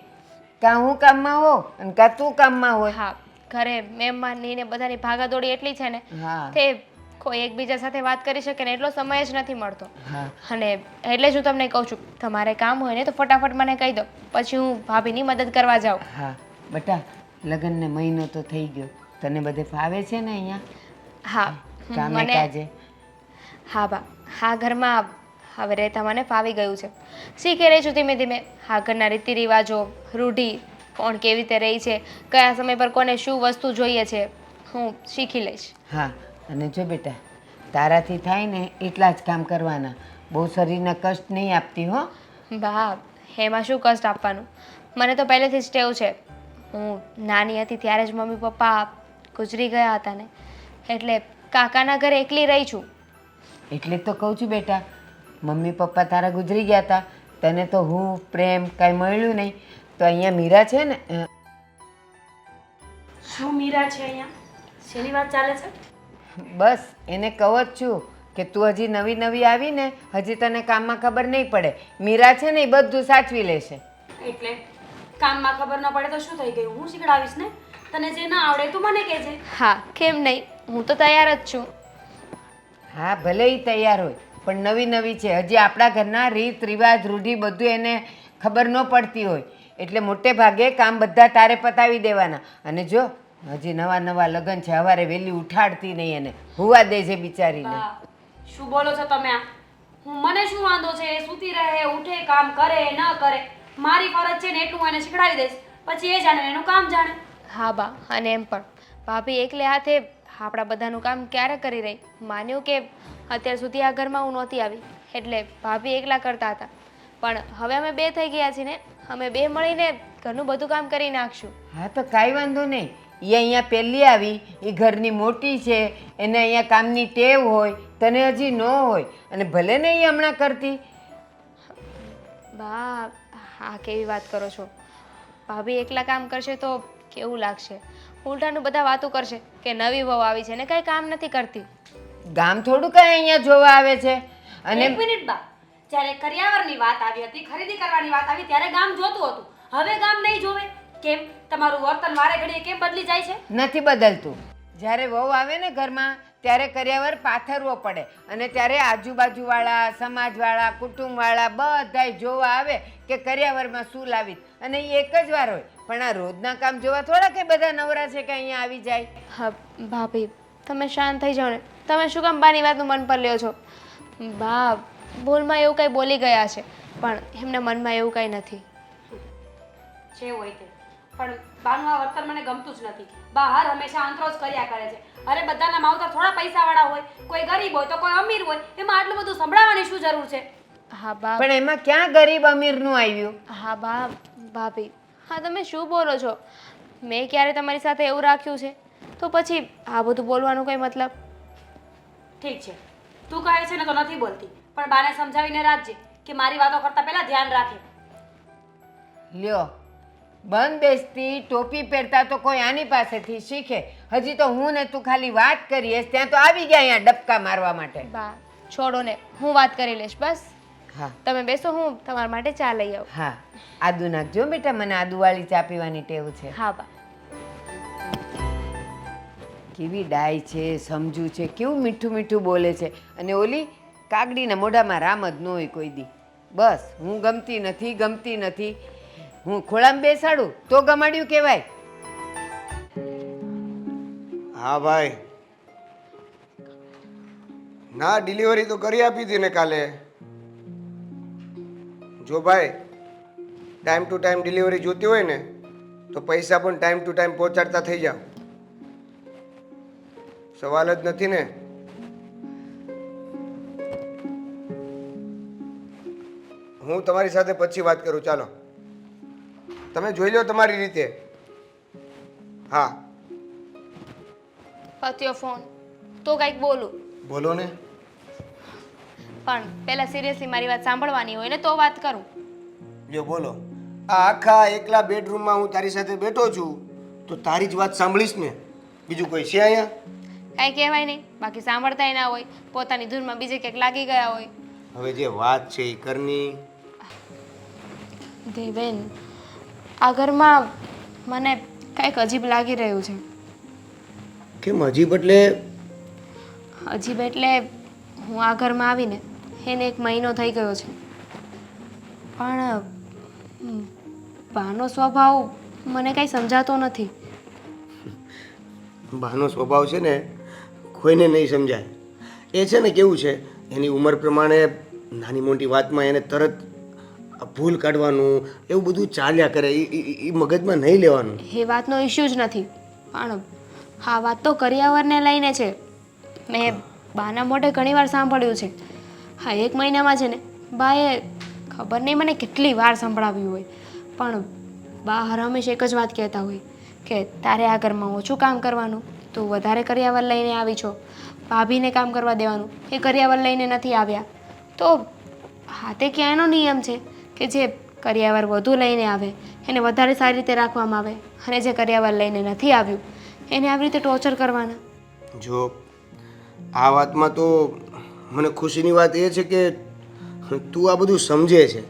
Speaker 2: કાં હું કામમાં હો અને કાં તું કામમાં હોય
Speaker 5: હા ઘરે મહેમાનની ને બધાની ભાગાદોડી એટલી છે ને
Speaker 2: હા
Speaker 5: તે કોઈ એકબીજા સાથે વાત કરી શકે ને એટલો સમય જ નથી મળતો
Speaker 2: હા
Speaker 5: અને એટલે જ હું તમને કહું છું તમારે કામ હોય ને તો ફટાફટ મને કહી દો પછી હું ભાભીની મદદ કરવા જાઉં
Speaker 2: હા બેટા લગ્નને મહિનો તો થઈ ગયો તને બધે ફાવે છે ને અહીંયા
Speaker 5: હા
Speaker 2: કામે
Speaker 5: મને
Speaker 2: કાજે
Speaker 5: હા બા હા ઘરમાં હવે રહેતા મને ફાવી ગયું છે શીખી રહી છું ધીમે ધીમે હા ઘરના રીતિ રિવાજો રૂઢિ કોણ કેવી રીતે રહી છે કયા સમય પર કોને શું વસ્તુ જોઈએ છે હું શીખી લઈશ
Speaker 2: હા અને જો બેટા તારાથી થાય ને એટલા જ કામ કરવાના બહુ શરીરના કષ્ટ નહીં આપતી હો
Speaker 5: બા એમાં શું કષ્ટ આપવાનું મને તો પહેલેથી જ ટેવ છે હું નાની હતી ત્યારે જ મમ્મી પપ્પા ગુજરી ગયા હતા ને એટલે કાકાના ઘરે એકલી રહી છું
Speaker 2: એટલે જ તો કહું છું બેટા મમ્મી પપ્પા તારા ગુજરી ગયા હતા તને તો હું પ્રેમ કાંઈ મળ્યું નહીં તો અહીંયા મીરા છે ને
Speaker 6: શું મીરા છે અહીંયા શેની વાત ચાલે છે
Speaker 2: બસ એને કહું જ છું કે તું હજી નવી નવી આવી ને હજી તને કામમાં ખબર નહીં પડે મીરા છે ને એ બધું સાચવી લેશે
Speaker 6: એટલે કામમાં ખબર ન પડે તો શું થઈ ગયું હું શીખડાવીશ ને તને જે ના આવડે તું મને કહેજે
Speaker 5: હા કેમ નહીં હું તો તૈયાર જ છું
Speaker 2: હા ભલે એ તૈયાર હોય પણ નવી નવી છે હજી આપણા ઘરના રીત રિવાજ રૂઢિ બધું એને ખબર ન પડતી હોય એટલે મોટે ભાગે કામ બધા તારે પતાવી દેવાના અને જો હજી નવા નવા લગ્ન છે સવારે વહેલી ઉઠાડતી નહીં એને હુવા દે છે બિચારીને
Speaker 6: બા, શું બોલો છો તમે આ મને શું વાંધો છે એ સૂતી રહે ઉઠે કામ કરે ન કરે મારી ફરજ છે ને એટલું હું એને શીખડાવી દઈશ પછી એ જાણે એનું કામ જાણે
Speaker 5: હા બા અને એમ પણ ભાભી એકલે હાથે આપણા બધાનું કામ ક્યારે કરી રહી માન્યું કે અત્યાર સુધી આ ઘરમાં હું નહોતી આવી એટલે ભાભી એકલા કરતા હતા પણ હવે અમે બે થઈ ગયા છીએ ને અમે બે મળીને ઘરનું બધું કામ કરી નાખશું
Speaker 2: હા તો કાંઈ વાંધો નહીં એ અહીંયા પહેલી આવી એ ઘરની મોટી છે એને અહીંયા કામની ટેવ હોય તને હજી ન હોય અને ભલે ને એ હમણાં કરતી
Speaker 5: બા હા કેવી વાત કરો છો ભાભી એકલા કામ કરશે તો કેવું લાગશે ઉલટાનું બધા વાતો કરશે કે નવી વહુ આવી છે ને કંઈ કામ નથી કરતી
Speaker 2: ગામ થોડું કાંઈ અહીંયા જોવા આવે છે અને
Speaker 6: એક મિનિટ બા જ્યારે કરિયાવરની વાત આવી હતી ખરીદી કરવાની વાત આવી ત્યારે ગામ જોતું હતું હવે ગામ નહીં જોવે કેમ તમારું વર્તન વારે ઘડીએ કેમ બદલી જાય છે
Speaker 2: નથી બદલતું જ્યારે વહુ આવે ને ઘરમાં ત્યારે કરિયાવર પાથરવો પડે અને ત્યારે આજુબાજુવાળા સમાજવાળા કુટુંબવાળા બધાય જોવા આવે કે કરિયાવરમાં શું લાવી અને એ એક જ વાર હોય પણ આ રોજના કામ જોવા થોડા કે બધા નવરા છે કે અહીંયા આવી જાય
Speaker 5: હા ભાભી તમે શાંત થઈ જાઓ ને તમે શું કામ બાની વાતનું મન પર લ્યો છો બા ભૂલમાં એવું કંઈ બોલી ગયા છે પણ એમના મનમાં એવું કંઈ નથી
Speaker 6: જે હોય તે પણ બાનું આ વર્તન મને ગમતું જ નથી બહાર હંમેશા અંતરો જ કર્યા કરે છે અરે બધાના માવતર થોડા પૈસાવાળા હોય કોઈ ગરીબ હોય તો કોઈ અમીર હોય એમાં આટલું બધું સંભળાવવાની શું જરૂર છે
Speaker 5: હા બા
Speaker 2: પણ એમાં ક્યાં ગરીબ અમીરનું આવ્યું
Speaker 5: હા બા ભાભી હા તમે શું બોલો છો મેં ક્યારે તમારી સાથે એવું રાખ્યું છે તો પછી આ બધું બોલવાનું કંઈ મતલબ
Speaker 6: ઠીક છે તું કહે છે ને તો નથી બોલતી પણ બાને સમજાવીને રાખજે કે મારી વાતો કરતા પહેલા ધ્યાન રાખે
Speaker 2: લ્યો બંધ બેસતી ટોપી પહેરતા તો કોઈ આની પાસેથી શીખે હજી તો હું ને તું ખાલી વાત કરીએ ત્યાં તો આવી ગયા અહીંયા ડબકા મારવા માટે
Speaker 5: બા છોડો ને હું વાત કરી લઈશ બસ
Speaker 2: હા
Speaker 5: તમે બેસો હું તમારા માટે ચા લઈ આવું
Speaker 2: હા આદુ નાખજો બેટા મને આદુવાળી ચા પીવાની ટેવ છે
Speaker 5: હા બા
Speaker 2: કેવી ડાય છે સમજુ છે કેવું મીઠું મીઠું બોલે છે અને ઓલી કાગડીના મોઢામાં રામ જ ન હોય કોઈ દી બસ હું ગમતી નથી હું ખોળામાં બેસાડું તો ગમાડ્યું કહેવાય
Speaker 3: હા ભાઈ ના ડિલિવરી તો કરી આપી હતી ને કાલે જો ભાઈ ટાઈમ ટુ ટાઈમ ડિલિવરી જોતી હોય ને તો પૈસા પણ ટાઈમ ટુ ટાઈમ પહોંચાડતા થઈ જાઓ. સવાલ જ નથી ને. હું તમારી સાથે પછી વાત કરું. ચાલો, તમે જોઈ લો તમારી રીતે. હા,
Speaker 5: પત્યો ફોન તો કંઈક બોલું,
Speaker 3: બોલો ને.
Speaker 5: પણ પહેલા સિરિયસલી મારી વાત સાંભળવાની હોય ને તો વાત કરું.
Speaker 3: જો બોલો. આ આખા એકલા બેડરૂમમાં હું તારી સાથે બેઠો છું તો તારી જ વાત સાંભળીશ ને. બીજું કોઈ છે અહીંયા?
Speaker 5: કાંઈ કહેવાય નહીં, બાકી સાંભળતાય ના હોય, પોતાની ધૂનમાં બીજે ક્યાંક લાગી ગયા હોય.
Speaker 3: હવે જે વાત છે એ કરની.
Speaker 5: દેવેન, આ ઘરમાં મને કંઈક અજીબ લાગી રહ્યું છે.
Speaker 3: કેમ અજીબ એટલે?
Speaker 5: અજીબ એટલે હું આ ઘરમાં આવીને એને 1 મહિનો થઈ ગયો છે, પણ બાનો સ્વભાવ મને કાંઈ સમજાતો નથી.
Speaker 3: બહાનો સ્વભાવ છે ને કોઈને નહીં સમજાય. એ છે ને કેવું છે, એની ઉંમર પ્રમાણે નાની મોટી વાતમાં એને તરત ભૂલ કાઢવાનું એવું બધું ચાલ્યા કરે. એ મગજમાં નહીં લેવાનું.
Speaker 5: એ વાતનો ઇશ્યુ જ નથી, પણ આ વાત તો કરિયાવરને લઈને છે. મેં બાના મોઢે ઘણીવાર સાંભળ્યું છે. હા, 1 મહિનામાં છે ને બાએ ખબર નહીં મને કેટલી વાર સંભળાવ્યું હોય, પણ બા હંમેશા એક જ વાત કહેતા હોય કે તારે આ ઘરમાં ઓછું કામ કરવાનું, તું વધારે કરિયાવર લઈને આવી છો. ભાભીને કામ કરવા દેવાનું, એ કરિયાવર લઈને નથી આવ્યા. તો હાથે ક્યાંયનો નિયમ છે કે જે કરિયાવર વધુ લઈને આવે એને વધારે સારી રીતે રાખવામાં આવે, અને જે કરિયાવર લઈને નથી આવ્યું એને આવી રીતે ટોર્ચર કરવાના.
Speaker 3: જો આ વાતમાં તો મને ખુશીની વાત એ છે કે તું આ બધું સમજે છે.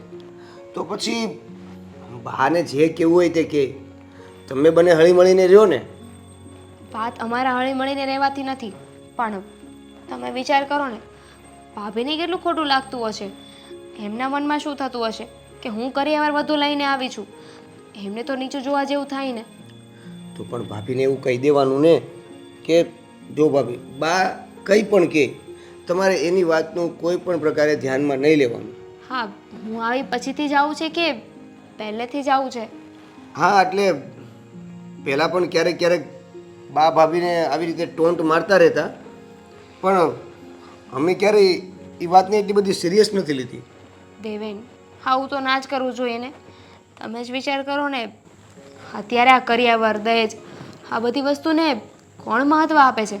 Speaker 3: તો પછી બાને જે કહેવું હોય તે કહે. તમે બંને હળીમળીને રહ્યો ને.
Speaker 5: વાત અમારા હળી મળીને રહેવાથી નથી, પણ તમે વિચાર કરો ને, ભાભીને કેટલું ખોટું લાગતું હશે. એમના મનમાં શું થતું હશે કે હું કરિયાવર વધુ લઈને આવી છું. એમને તો નીચું જોવા જેવું થાય ને.
Speaker 3: તો પણ ભાભીને એવું કહી દેવાનું ને કે જો ભાભી, બા કંઈ પણ કહે તમારે એની વાતનું કોઈ પણ પ્રકારે ધ્યાનમાં નહીં લેવાનું.
Speaker 5: હા, હું આવી પછીથી જ આવું છે કે પહેલેથી જ આવું છે?
Speaker 3: હા, એટલે પહેલાં પણ ક્યારેક ક્યારેક બા ભાભીને આવી રીતે ટોન્ટ મારતા રહેતા, પણ અમે ક્યારેય એ વાતને એટલી બધી સિરિયસ નથી લીધી.
Speaker 5: દેવેન, આવું તો ના જ કરવું જોઈએ ને. તમે જ વિચાર કરો ને, અત્યારે આ કરિયાવર, દહેજ, આ બધી વસ્તુને કોણ મહત્ત્વ આપે છે?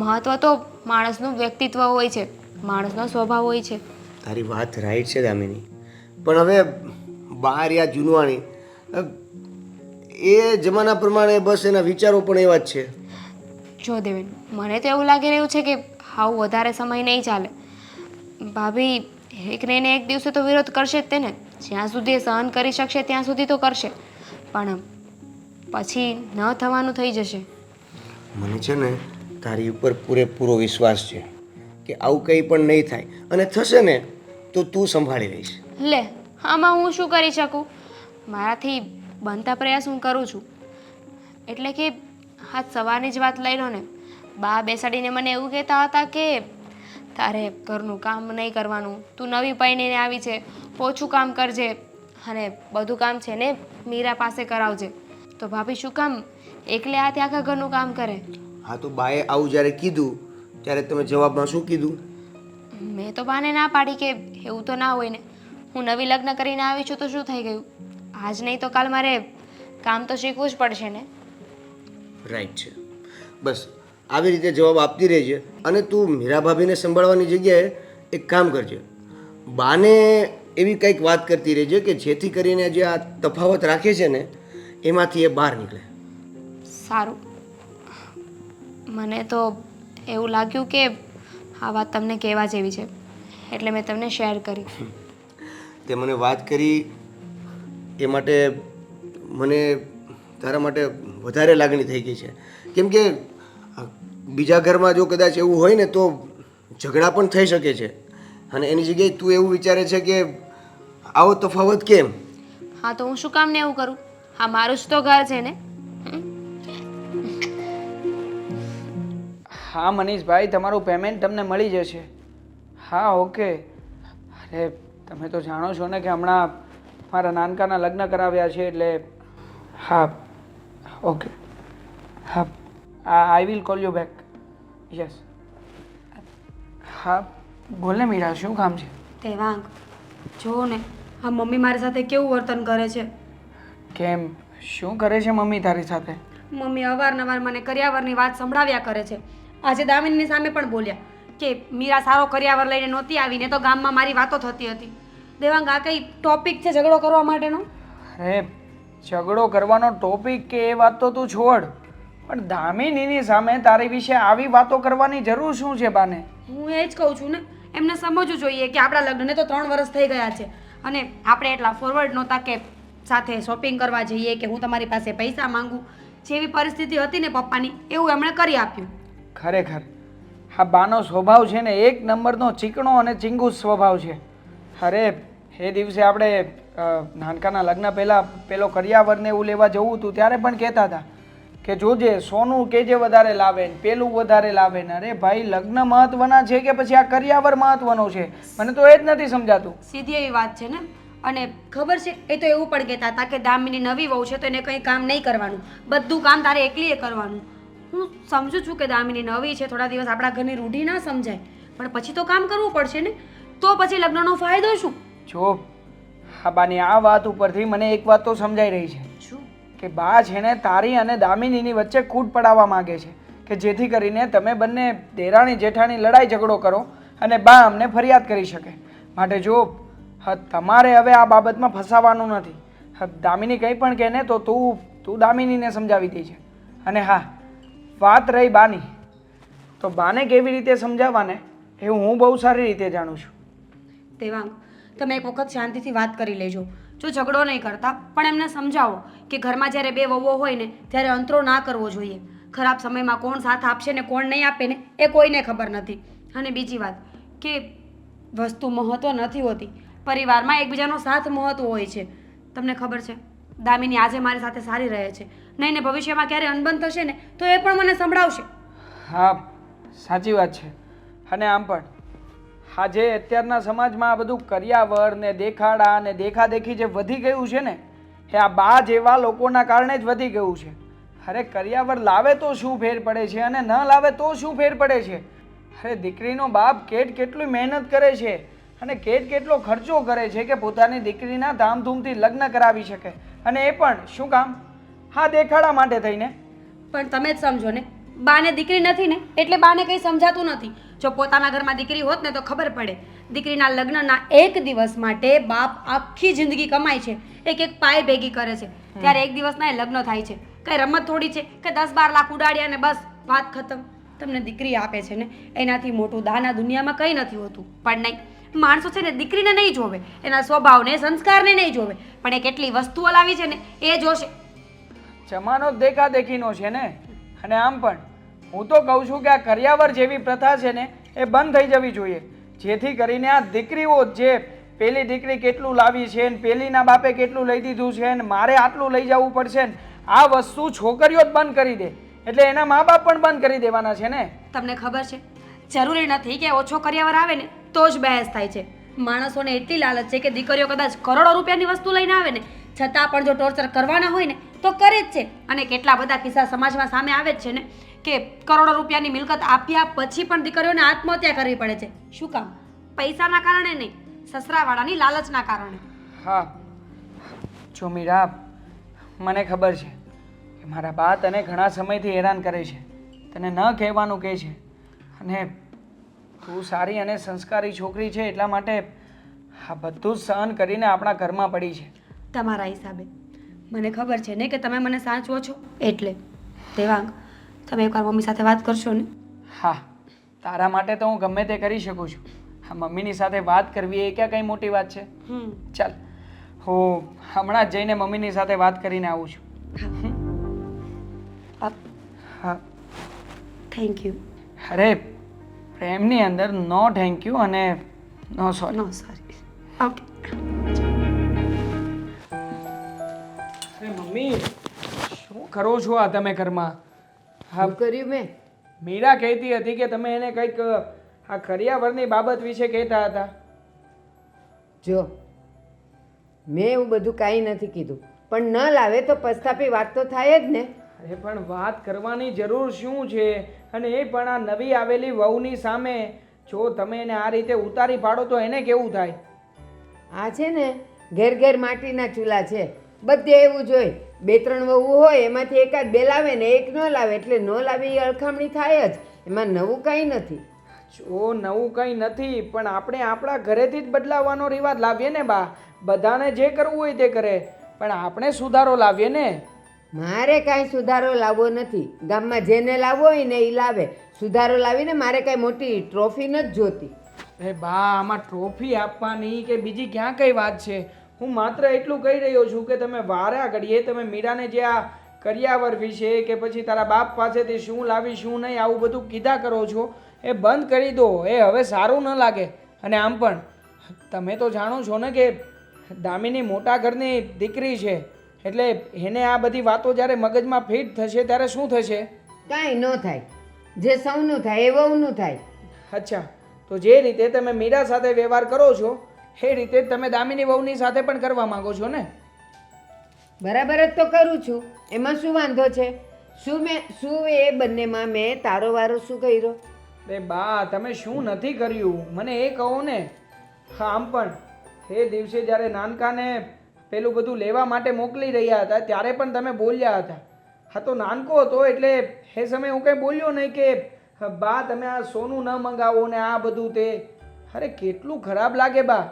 Speaker 5: મહત્ત્વ તો માણસનું વ્યક્તિત્વ હોય છે, માણસનો સ્વભાવ હોય છે.
Speaker 3: તારી વાત રાઈટ છે દામિની, પણ હવે બહાર યા જૂનવાણી એ જમાના પ્રમાણે બસ એના વિચારો પણ એવા જ છે.
Speaker 5: જો દેવેન, મને તો એવું લાગી રહ્યું છે કે આવું વધારે સમય નહીં ચાલે. ભાભી એકને એને એક દિવસે તો વિરોધ કરશે જ તેને. જ્યાં સુધી એ સહન કરી શકશે ત્યાં સુધી તો કરશે, પણ પછી ન થવાનું થઈ જશે.
Speaker 3: મને છે ને તારી ઉપર પૂરેપૂરો વિશ્વાસ છે કે આવું કંઈ પણ નહીં થાય, અને થશે ને તો તું સંભાળી રહીશ.
Speaker 5: લે, આમાં હું શું કરી શકું? મારાથી બનતા પ્રયાસ હું કરું છું. એટલે કે આજ સવારની જ વાત લઈ લો ને, બા બેસાડીને મને એવું કહેતા હતા કે તારે ઘરનું કામ નહીં કરવાનું, તું નવી પરણીને આવી છે, ઓછું કામ કરજે, અને બધું કામ છે ને મીરા પાસે કરાવજે. તો ભાભી શું કામ એકલે હાથે આખા ઘરનું કામ કરે?
Speaker 3: હા, તો બાએ આવું જ્યારે કીધું ત્યારે તમે જવાબમાં શું કીધું?
Speaker 5: મેં તો બાને ના પાડી કે એવું તો ના હોય ને. હું નવી લગ્ન કરીને આવી છું તો શું થઈ ગયું? આજ નહીં તો કાલ મારે કામ તો શીખવું જ પડશે ને.
Speaker 3: રાઈટ છે. બસ આવી રીતે જવાબ આપતી રહેજે, અને તું મીરા ભાભીને સંભાળવાની જગ્યાએ એક કામ કરજે, બાને એવી કંઈક વાત કરતી રહેજે કે જેથી કરીને જે આ તફાવત રાખે છે ને એમાંથી એ બહાર નીકળે.
Speaker 5: સારું. મને તો એવું લાગ્યું કે આ વાત તમને કહેવા જેવી છે, એટલે મેં તમને શેર કરી.
Speaker 3: તે મને વાત કરી એ માટે મને તારા માટે વધારે લાગણી થઈ ગઈ છે. કેમ કે બીજા ઘરમાં જો કદાચ એવું હોય ને તો ઝઘડા પણ થઈ શકે છે, અને એની જગ્યાએ તું એવું વિચારે છે કે આવો તફાવત કેમ?
Speaker 5: હા, તો હું શું કામ ને એવું કરું? હા, મારું જ તો ઘર છે ને.
Speaker 1: હા મનીષભાઈ, તમારું પેમેન્ટ તમને મળી જશે. હા, ઓકે. અરે તમે તો જાણો છો ને કે હમણાં મારા નાનકાના લગ્ન કરાવ્યા છે, એટલે હા ઓકે હા I will call you back yes હા બોલ ને મીરા શું કામ છે
Speaker 6: દેવાંગ જો ને આ મમ્મી મારી સાથે કેવું વર્તન કરે છે.
Speaker 1: કેમ શું કરે છે મમ્મી તારી સાથે
Speaker 6: મમ્મી અવારનવાર મને કરિયાવરની વાત સંભળાવ્યા કરે છે. આજે દામિનીની સામે પણ બોલ્યા કે મીરા સારો કરિયાવર લઈને નહોતી આવીને તો ગામમાં મારી વાતો થતી હતી. દેવાંગ આ કઈ ટોપિક છે ઝઘડો કરવા માટેનો?
Speaker 1: અરે ઝઘડો કરવાનો ટોપિક કે એ વાત તો તું છોડ પણ દામિનીની સામે તારી વિશે આવી વાતો કરવાની જરૂર શું છે બાને
Speaker 6: હું એ જ કહું છું ને એમને સમજવું જોઈએ કે આપણા લગ્નને તો 3 વર્ષ થઈ ગયા છે અને આપણે એટલા ફોરવર્ડ નહોતા કે સાથે શોપિંગ કરવા જઈએ કે હું તમારી પાસે પૈસા માંગુ. જેવી પરિસ્થિતિ હતી ને પપ્પાની એવું એમણે કરી આપ્યું.
Speaker 1: ખરેખર આ બાનો સ્વભાવ છે ને એક નંબરનો ચીકણો અને ચીંગુસ સ્વભાવ છે. અરે એ દિવસે આપણે નાનકાના લગ્ન પહેલાં પેલો કરિયાવરને એવું લેવા જવું હતું ત્યારે પણ કહેતા હતા કે જોજે સોનું કેજે વધારે લાવે ને પેલું વધારે લાવે ને. અરે ભાઈ લગ્ન મહત્વના છે કે પછી આ કરિયાવર મહત્વનો છે? મને તો એ જ નથી સમજાતું.
Speaker 6: સીધી એવી વાત છે ને. અને ખબર છે એ તો એવું પણ કહેતા હતા કે દામિની નવી વહુ છે તો એને કંઈ કામ નહીં કરવાનું, બધું કામ તારે એકલીએ કરવાનું. હું સમજુ છું કે દામિની નવી છે, થોડા દિવસ આપણા ઘરની રૂઢી ના સમજાય, પણ પછી તો કામ કરવું પડશે ને. તો પછી લગ્નનો ફાયદો શું?
Speaker 1: જો હા બાની આ વાત ઉપરથી મને એક વાત તો સમજાઈ રહી છે
Speaker 6: શું?
Speaker 1: કે બા છે ને તારી અને દામિનીની વચ્ચે ખૂટ પડાવવા માંગે છે કે જેથી કરીને તમે બંને દેરાણી જેઠાણી લડાઈ ઝઘડો કરો અને બા અમને ફરિયાદ કરી શકે. માટે જો તમારે હવે આ બાબતમાં ફસાવાનું નથી. દામિની કંઈ પણ કહે ને તો તું દામિનીને સમજાવી દે છે. અને હા વાત રહી બાની, તો બાને કેવી રીતે સમજાવવાને એ હું બહુ સારી રીતે જાણું છું.
Speaker 6: દેવાંગ તમે એક વખત શાંતિથી વાત કરી લેજો. જો ઝઘડો નહીં કરતા પણ એમને સમજાવો કે ઘરમાં જ્યારે બે વહુઓ હોય ને ત્યારે અંતરો ના કરવો જોઈએ. ખરાબ સમયમાં કોણ સાથ આપશે ને કોણ નહીં આપે ને એ કોઈને ખબર નથી. અને બીજી વાત કે વસ્તુ મહત્વ નથી હોતી, પરિવારમાં એકબીજાનો સાથ મહત્વ હોય છે. તમને ખબર છે દામિની આજે મારી સાથે સારી રહે છે, નહીં ને ભવિષ્યમાં ક્યારે અનબન થશે ને તો એ પણ મને સંભળાવશે.
Speaker 1: હા સાચી વાત છે. અને આમ પણ આજે અત્યારના સમાજમાં આ બધું કરિયાવર ને દેખાડા ને દેખાદેખી જે વધી ગયું છે ને એ આ બા જેવા લોકોના કારણે જ વધી ગયું છે. અરે કરિયાવર લાવે તો શું ફેર પડે છે અને ન લાવે તો શું ફેર પડે છે? અરે દીકરીનો બાપ કેટલી મહેનત કરે છે અને કેટલો ખર્ચો કરે છે કે પોતાની દીકરીના ધામધૂમથી લગ્ન કરાવી શકે, અને એ પણ શું કામ? હા દેખાડા માટે થઈને.
Speaker 6: પણ તમે જ સમજો ને, બાને દીકરી નથી ને એટલે બાને કંઈ સમજાતું નથી. જો પોતાના ઘરમાં દીકરી હોત ને તો ખબર પડે. દીકરીના લગ્નના એક દિવસ માટે બાપ આખી જિંદગી કમાય છે, એક પાય ભેગી કરે છે, ત્યારે એક દિવસના એ લગ્ન થાય છે. કઈ રમત થોડી છે કે 10-12 લાખ ઉડાડ્યા ને બસ વાત ખતમ. તમને દીકરી આપે છે ને એનાથી મોટું દાન આ દુનિયામાં કંઈ નથી હોતું. પણ નહીં, માણસો છે ને દીકરીને નહીં જોવે, એના સ્વભાવને સંસ્કારને નહીં જોવે, પણ એ કેટલી વસ્તુઓ લાવી છે ને એ જોશે.
Speaker 1: જમાનો દેખાદેખીનો છે ને. અને આમ પણ હું તો કહું છું કે આ કરિયાવર જેવી પ્રથા છે ને એ બંધ થઈ જવી જોઈએ, જેથી કરીને આ દીકરીઓ જે પેલી દીકરી કેટલું લાવી છે ને પેલીના બાપે કેટલું લઈ દીધું છે ને મારે આટલું લઈ જવું પડશે ને આ વસ્તુ છોકરીઓ જ બંધ કરી દે એટલે એના મા બાપ પણ બંધ કરી દેવાના છે ને.
Speaker 6: તમને ખબર છે જરૂરી નથી કે ઓછો કરિયાવર આવે ને તો જ બહેસ થાય છે. માણસોને એટલી લાલચ છે કે દીકરીઓ કદાચ કરોડો રૂપિયાની વસ્તુ લઈને આવે ને છતાં પણ જો ટોર્ચર કરવાના હોય ને તો કરે જ છે. અને કેટલા બધા કિસ્સા સમાજમાં સામે આવે જ છે ને કે કરોડો રૂપિયાની મિલકત આપ્યા પછી પણ દીકરીઓને આત્મહત્યા કરવી પડે છે. શું કામ? પૈસાના કારણે નહીં, સસરાવાળાની લાલચના કારણે.
Speaker 1: હા જો મીરા, મને ખબર છે કે મારા બા તને ઘણા સમયથી હેરાન કરે છે, તને ન કહેવાનું કહે છે, અને તું સારી અને સંસ્કારી છોકરી છે એટલા માટે આ બધું જ સહન કરીને આપણા ઘરમાં પડી છે.
Speaker 6: તમારા હિસાબે મને ખબર છે ને કે તમે મને સાચવો છો એટલે. દેવાંગ તમે એકવાર મમ્મી સાથે વાત કરશો ને?
Speaker 1: હા તારા માટે તો હું ગમે તે કરી શકું છું. હા મમ્મીની સાથે વાત કરવી એ ક્યાં કંઈ મોટી વાત છે? ચાલ હું હમણાં જ જઈને મમ્મીની સાથે વાત કરીને આવું છું. હા
Speaker 6: થેન્ક યુ.
Speaker 1: અરે પ્રેમની અંદર નો થેન્ક યુ અને નો સોરી.
Speaker 6: નો સોરી. ઓકે.
Speaker 1: અરે મમ્મી શું કરો છો આ તમે ઘરમાં?
Speaker 2: શું કર્યું મેં?
Speaker 1: મીરા કહેતી હતી કે તમે એને કંઈક આ કરિયાવરની બાબત વિશે કહેતા હતા.
Speaker 2: જો મેં એવું બધું કાંઈ નથી કીધું, પણ ન લાવે તો પસ્તાપી વાત તો થાય જ ને.
Speaker 1: અરે પણ વાત કરવાની જરૂર શું છે? અને એ પણ આ નવી આવેલી વહુની સામે જો તમે એને આ રીતે ઉતારી પાડો તો એને કેવું થાય?
Speaker 2: આ છે ને ઘેર ઘેર માટીના ચૂલા છે, બધે એવું જ હોય. 2-3 વહુ હોય એમાંથી એકાદ બે લાવે ને એક ન લાવે, એટલે ન લાવી એ અળખામણી થાય જ. એમાં નવું કંઈ નથી.
Speaker 1: જો નવું કંઈ નથી, પણ આપણે આપણા ઘરેથી જ બદલાવવાનો રિવાજ લાવીએ ને બા. બધાને જે કરવું હોય તે કરે, પણ આપણે સુધારો લાવીએ ને.
Speaker 2: મારે કાંઈ સુધારો લાવવો નથી. ગામમાં જેને લાવવો હોય ને એ લાવે. સુધારો લાવીને મારે કાંઈ મોટી ટ્રોફી નથી જોતી.
Speaker 1: એ બા, આમાં ટ્રોફી આપવાની કે બીજી ક્યાં કઈ વાત છે? હું માત્ર એટલું કહી રહ્યો છું કે તમે વારા ઘડીએ તમે મીરાને જે આ કરિયાવર વિશે કે પછી તારા બાપ પાસેથી શું લાવી શું નહીં આવું બધું કીધા કરો છો, એ બંધ કરી દો. એ હવે સારું ન લાગે. અને આમ પણ તમે તો જાણો છો ને કે દામિની મોટા ઘરની દીકરી છે, એટલે એને આ બધી વાતો જ્યારે મગજમાં ફિટ થશે ત્યારે શું થશે?
Speaker 2: કાંઈ ન થાય. જે સૌનું થાય એ વહુનું થાય.
Speaker 1: અચ્છા, તો જે રીતે તમે મીરા સાથે વ્યવહાર કરો છો એ રીતે જ તમે દામિની વહુની સાથે પણ કરવા માંગો છો ને?
Speaker 2: બરાબર જ તો કરું છું. એમાં શું વાંધો છે? શું એ બંનેમાં મેં તારો વારો શું કર્યો?
Speaker 1: અરે બા, તમે શું નથી કર્યું મને એ કહો ને. હા, આમ પણ એ દિવસે જ્યારે નાનકાને પેલું બધું લેવા માટે મોકલી રહ્યા હતા ત્યારે પણ તમે બોલ્યા હતા. હા, તો નાનકો હતો એટલે એ સમયે હું કંઈ બોલ્યો નહીં કે બા તમે આ સોનું ન મંગાવો ને આ બધું તે. અરે કેટલું ખરાબ લાગે બા.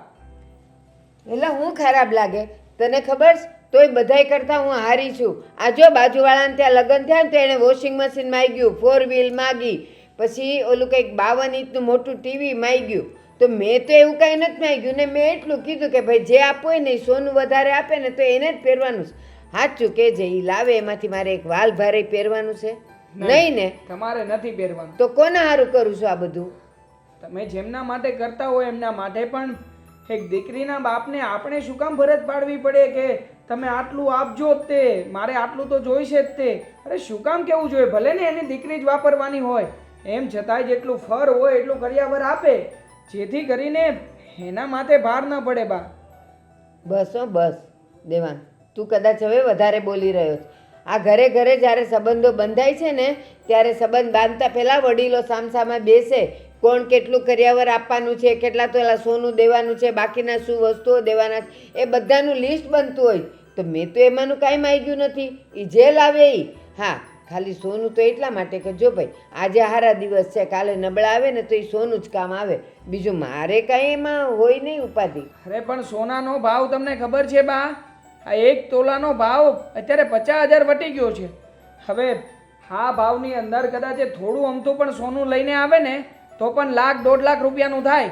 Speaker 2: એટલે હું ખરાબ લાગે તને ખબર છે? તોય બધાય કરતાં હું હારી છું. આ જો બાજુવાળાને ત્યાં લગ્ન થયા ને તો એણે વોશિંગ મશીન માગ્યું, 4 વ્હીલ માગી, પછી ઓલું કંઈક 52 ઇંચનું મોટું ટીવી માગ્યું. તો મેં તો એવું કાંઈ નથી માગ્યું ને. મેં એટલું કીધું કે ભાઈ જે આપવું હોય ને એ સોનું વધારે આપે ને તો એને જ પહેરવાનું છે. સાચું કે જે એ લાવે એમાંથી મારે એક વાલ ભારે પહેરવાનું છે નહીં ને?
Speaker 1: તમારે નથી પહેરવાનું.
Speaker 2: તો કોને સારું કરું છું આ બધું?
Speaker 1: તમે જેમના માટે કરતા હોય એમના માટે પણ એક દીકરીના બાપને આપણે શું કામ ફરજ પાડવી પડે કે તમે આટલું આપજો જ તે, મારે આટલું તો જોઈશે જ તે? અરે શું કામ કેવું જોઈએ? ભલે ને એની દીકરી જ વાપરવાની હોય, એમ છતાંય જેટલું ફર હોય એટલું કરિયાવર આપે, જેથી કરીને એના માથે ભાર ન પડે બા.
Speaker 2: બસ હો બસ દેવાંગ, તું કદાચ હવે વધારે બોલી રહ્યો છે. આ ઘરે ઘરે જ્યારે સંબંધો બંધાય છે ને ત્યારે સંબંધ બાંધતા પહેલાં વડીલો સામસામા બેસે. કોણ કેટલું કરિયાવર આપવાનું છે, કેટલા તોલા સોનું દેવાનું છે, બાકીના શું વસ્તુઓ દેવાના છે, એ બધાનું લિસ્ટ બનતું હોય. તો મેં તો એમાંનું કાંઈ માગ્યું નથી. એ જે લાવે એ. હા, ખાલી સોનું તો એટલા માટે કે જો ભાઈ આજે હારા દિવસ છે, કાલે નબળા આવે ને તો એ સોનું જ કામ આવે. બીજું મારે કાંઈ એમાં હોય નહીં ઉપાધિ.
Speaker 1: અરે પણ સોનાનો ભાવ તમને ખબર છે બા? આ 1 તોલાનો ભાવ અત્યારે 50,000 વટી ગયો છે. હવે આ ભાવની અંદર કદાચ એ થોડું અમથું પણ સોનું લઈને આવે ને તો પણ 1,00,000-1.5 લાખ રૂપિયાનું થાય.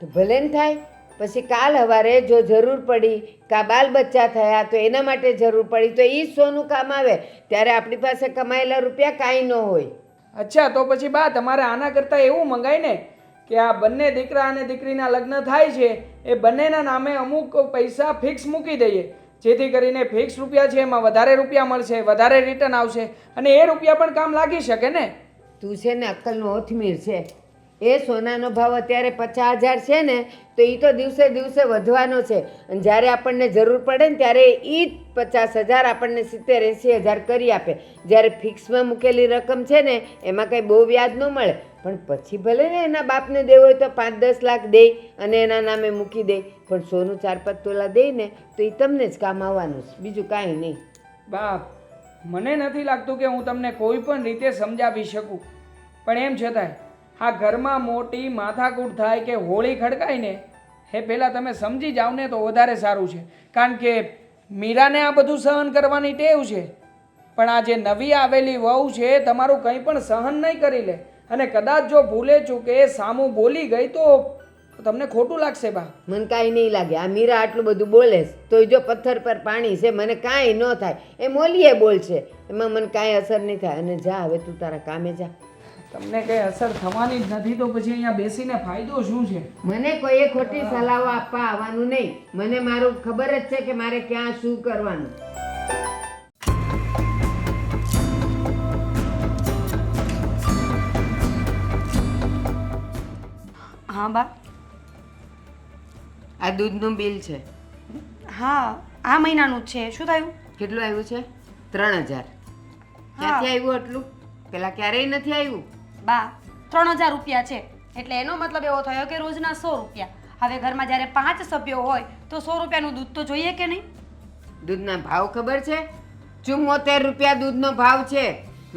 Speaker 2: તો ભલે ને થાય. પછી કાલ સવારે જો જરૂર પડી કાં બાલ બચ્ચા થયા તો એના માટે જરૂર પડી તો એ જ સોનું કામ આવે. ત્યારે આપણી પાસે કમાયેલા રૂપિયા કાંઈ ન હોય.
Speaker 1: અચ્છા, તો પછી બા તમારે આના કરતાં એવું મંગાય ને કે આ બંને દીકરા અને દીકરીના લગ્ન થાય છે એ બંનેના નામે અમુક પૈસા ફિક્સ મૂકી દઈએ, જેથી કરીને ફિક્સ રૂપિયા છે એમાં વધારે રૂપિયા મળશે, વધારે રિટર્ન આવશે અને એ રૂપિયા પણ કામ લાગી શકે ને.
Speaker 2: તું છે ને અક્કલનો ઓથમીર છે. એ સોનાનો ભાવ અત્યારે 50,000 છે ને તો એ તો દિવસે દિવસે વધવાનો છે. અને જ્યારે આપણને જરૂર પડે ને ત્યારે એ જ 50,000 આપણને 70-80,000 કરી આપે. જ્યારે ફિક્સમાં મૂકેલી રકમ છે ને એમાં કંઈ બહુ વ્યાજ ન મળે. પણ પછી ભલે ને એના બાપને દેવો હોય તો 5-10 લાખ દે અને એના નામે મૂકી દે, પણ સોનું 4-5 તોલા દે ને તો એ તમને જ કામ આવવાનું છે, બીજું કાંઈ નહીં.
Speaker 1: બાપ, મને નથી લાગતું કે હું તમને કોઈ પણ રીતે સમજાવી શકું, પણ એમ છતાંય આ ઘરમાં મોટી માથાકૂટ થાય કે હોળી ખડકાય ને એ પહેલાં તમે સમજી જાઓ ને તો વધારે સારું છે. કારણ કે મીરાને આ બધું સહન કરવાની ટેવ છે, પણ આ જે નવી આવેલી વહુ છે તમારું કંઈ પણ સહન નહીં કરી લે. અને કદાચ જો ભૂલે ચૂકે સામું બોલી ગઈ તો તમને ખોટું લાગશે બા.
Speaker 2: મને કાંઈ નહીં લાગે. આ મીરા આટલું બધું બોલે તો જો પથ્થર પર પાણી છે, મને કાંઈ ન થાય. એ મોલીએ બોલશે, એમાં મને કાંઈ અસર નહીં થાય. અને જા હવે તું તારા કામે જા.
Speaker 1: તમને કંઈ અસર થવાની જ નથી તો પછી અહીંયા બેસીને ફાયદો શું છે?
Speaker 2: મને કોઈએ ખોટી સલાહો આપવા આવવાનું નહીં. મને મારું ખબર જ છે કે મારે ક્યાં શું કરવાનું.
Speaker 6: હા બા.
Speaker 2: આ દૂધનું બિલ છે.
Speaker 6: હા, આ મહિનાનું જ છે. શું થયું?
Speaker 2: કેટલું આવ્યું છે? 3,000. ક્યાંથી આવ્યું એટલું? પેલા ક્યારેય નથી આવ્યું.
Speaker 6: બા 3000 રૂપિયા છે એટલે એનો મતલબ એવો થયો કે રોજના 100 રૂપિયા. હવે ઘરમાં જ્યારે 5 સભ્યો હોય તો 100 રૂપિયાનું દૂધ તો જોઈએ કે નહીં?
Speaker 2: દૂધના ભાવ ખબર છે? 74 રૂપિયા દૂધનો ભાવ છે.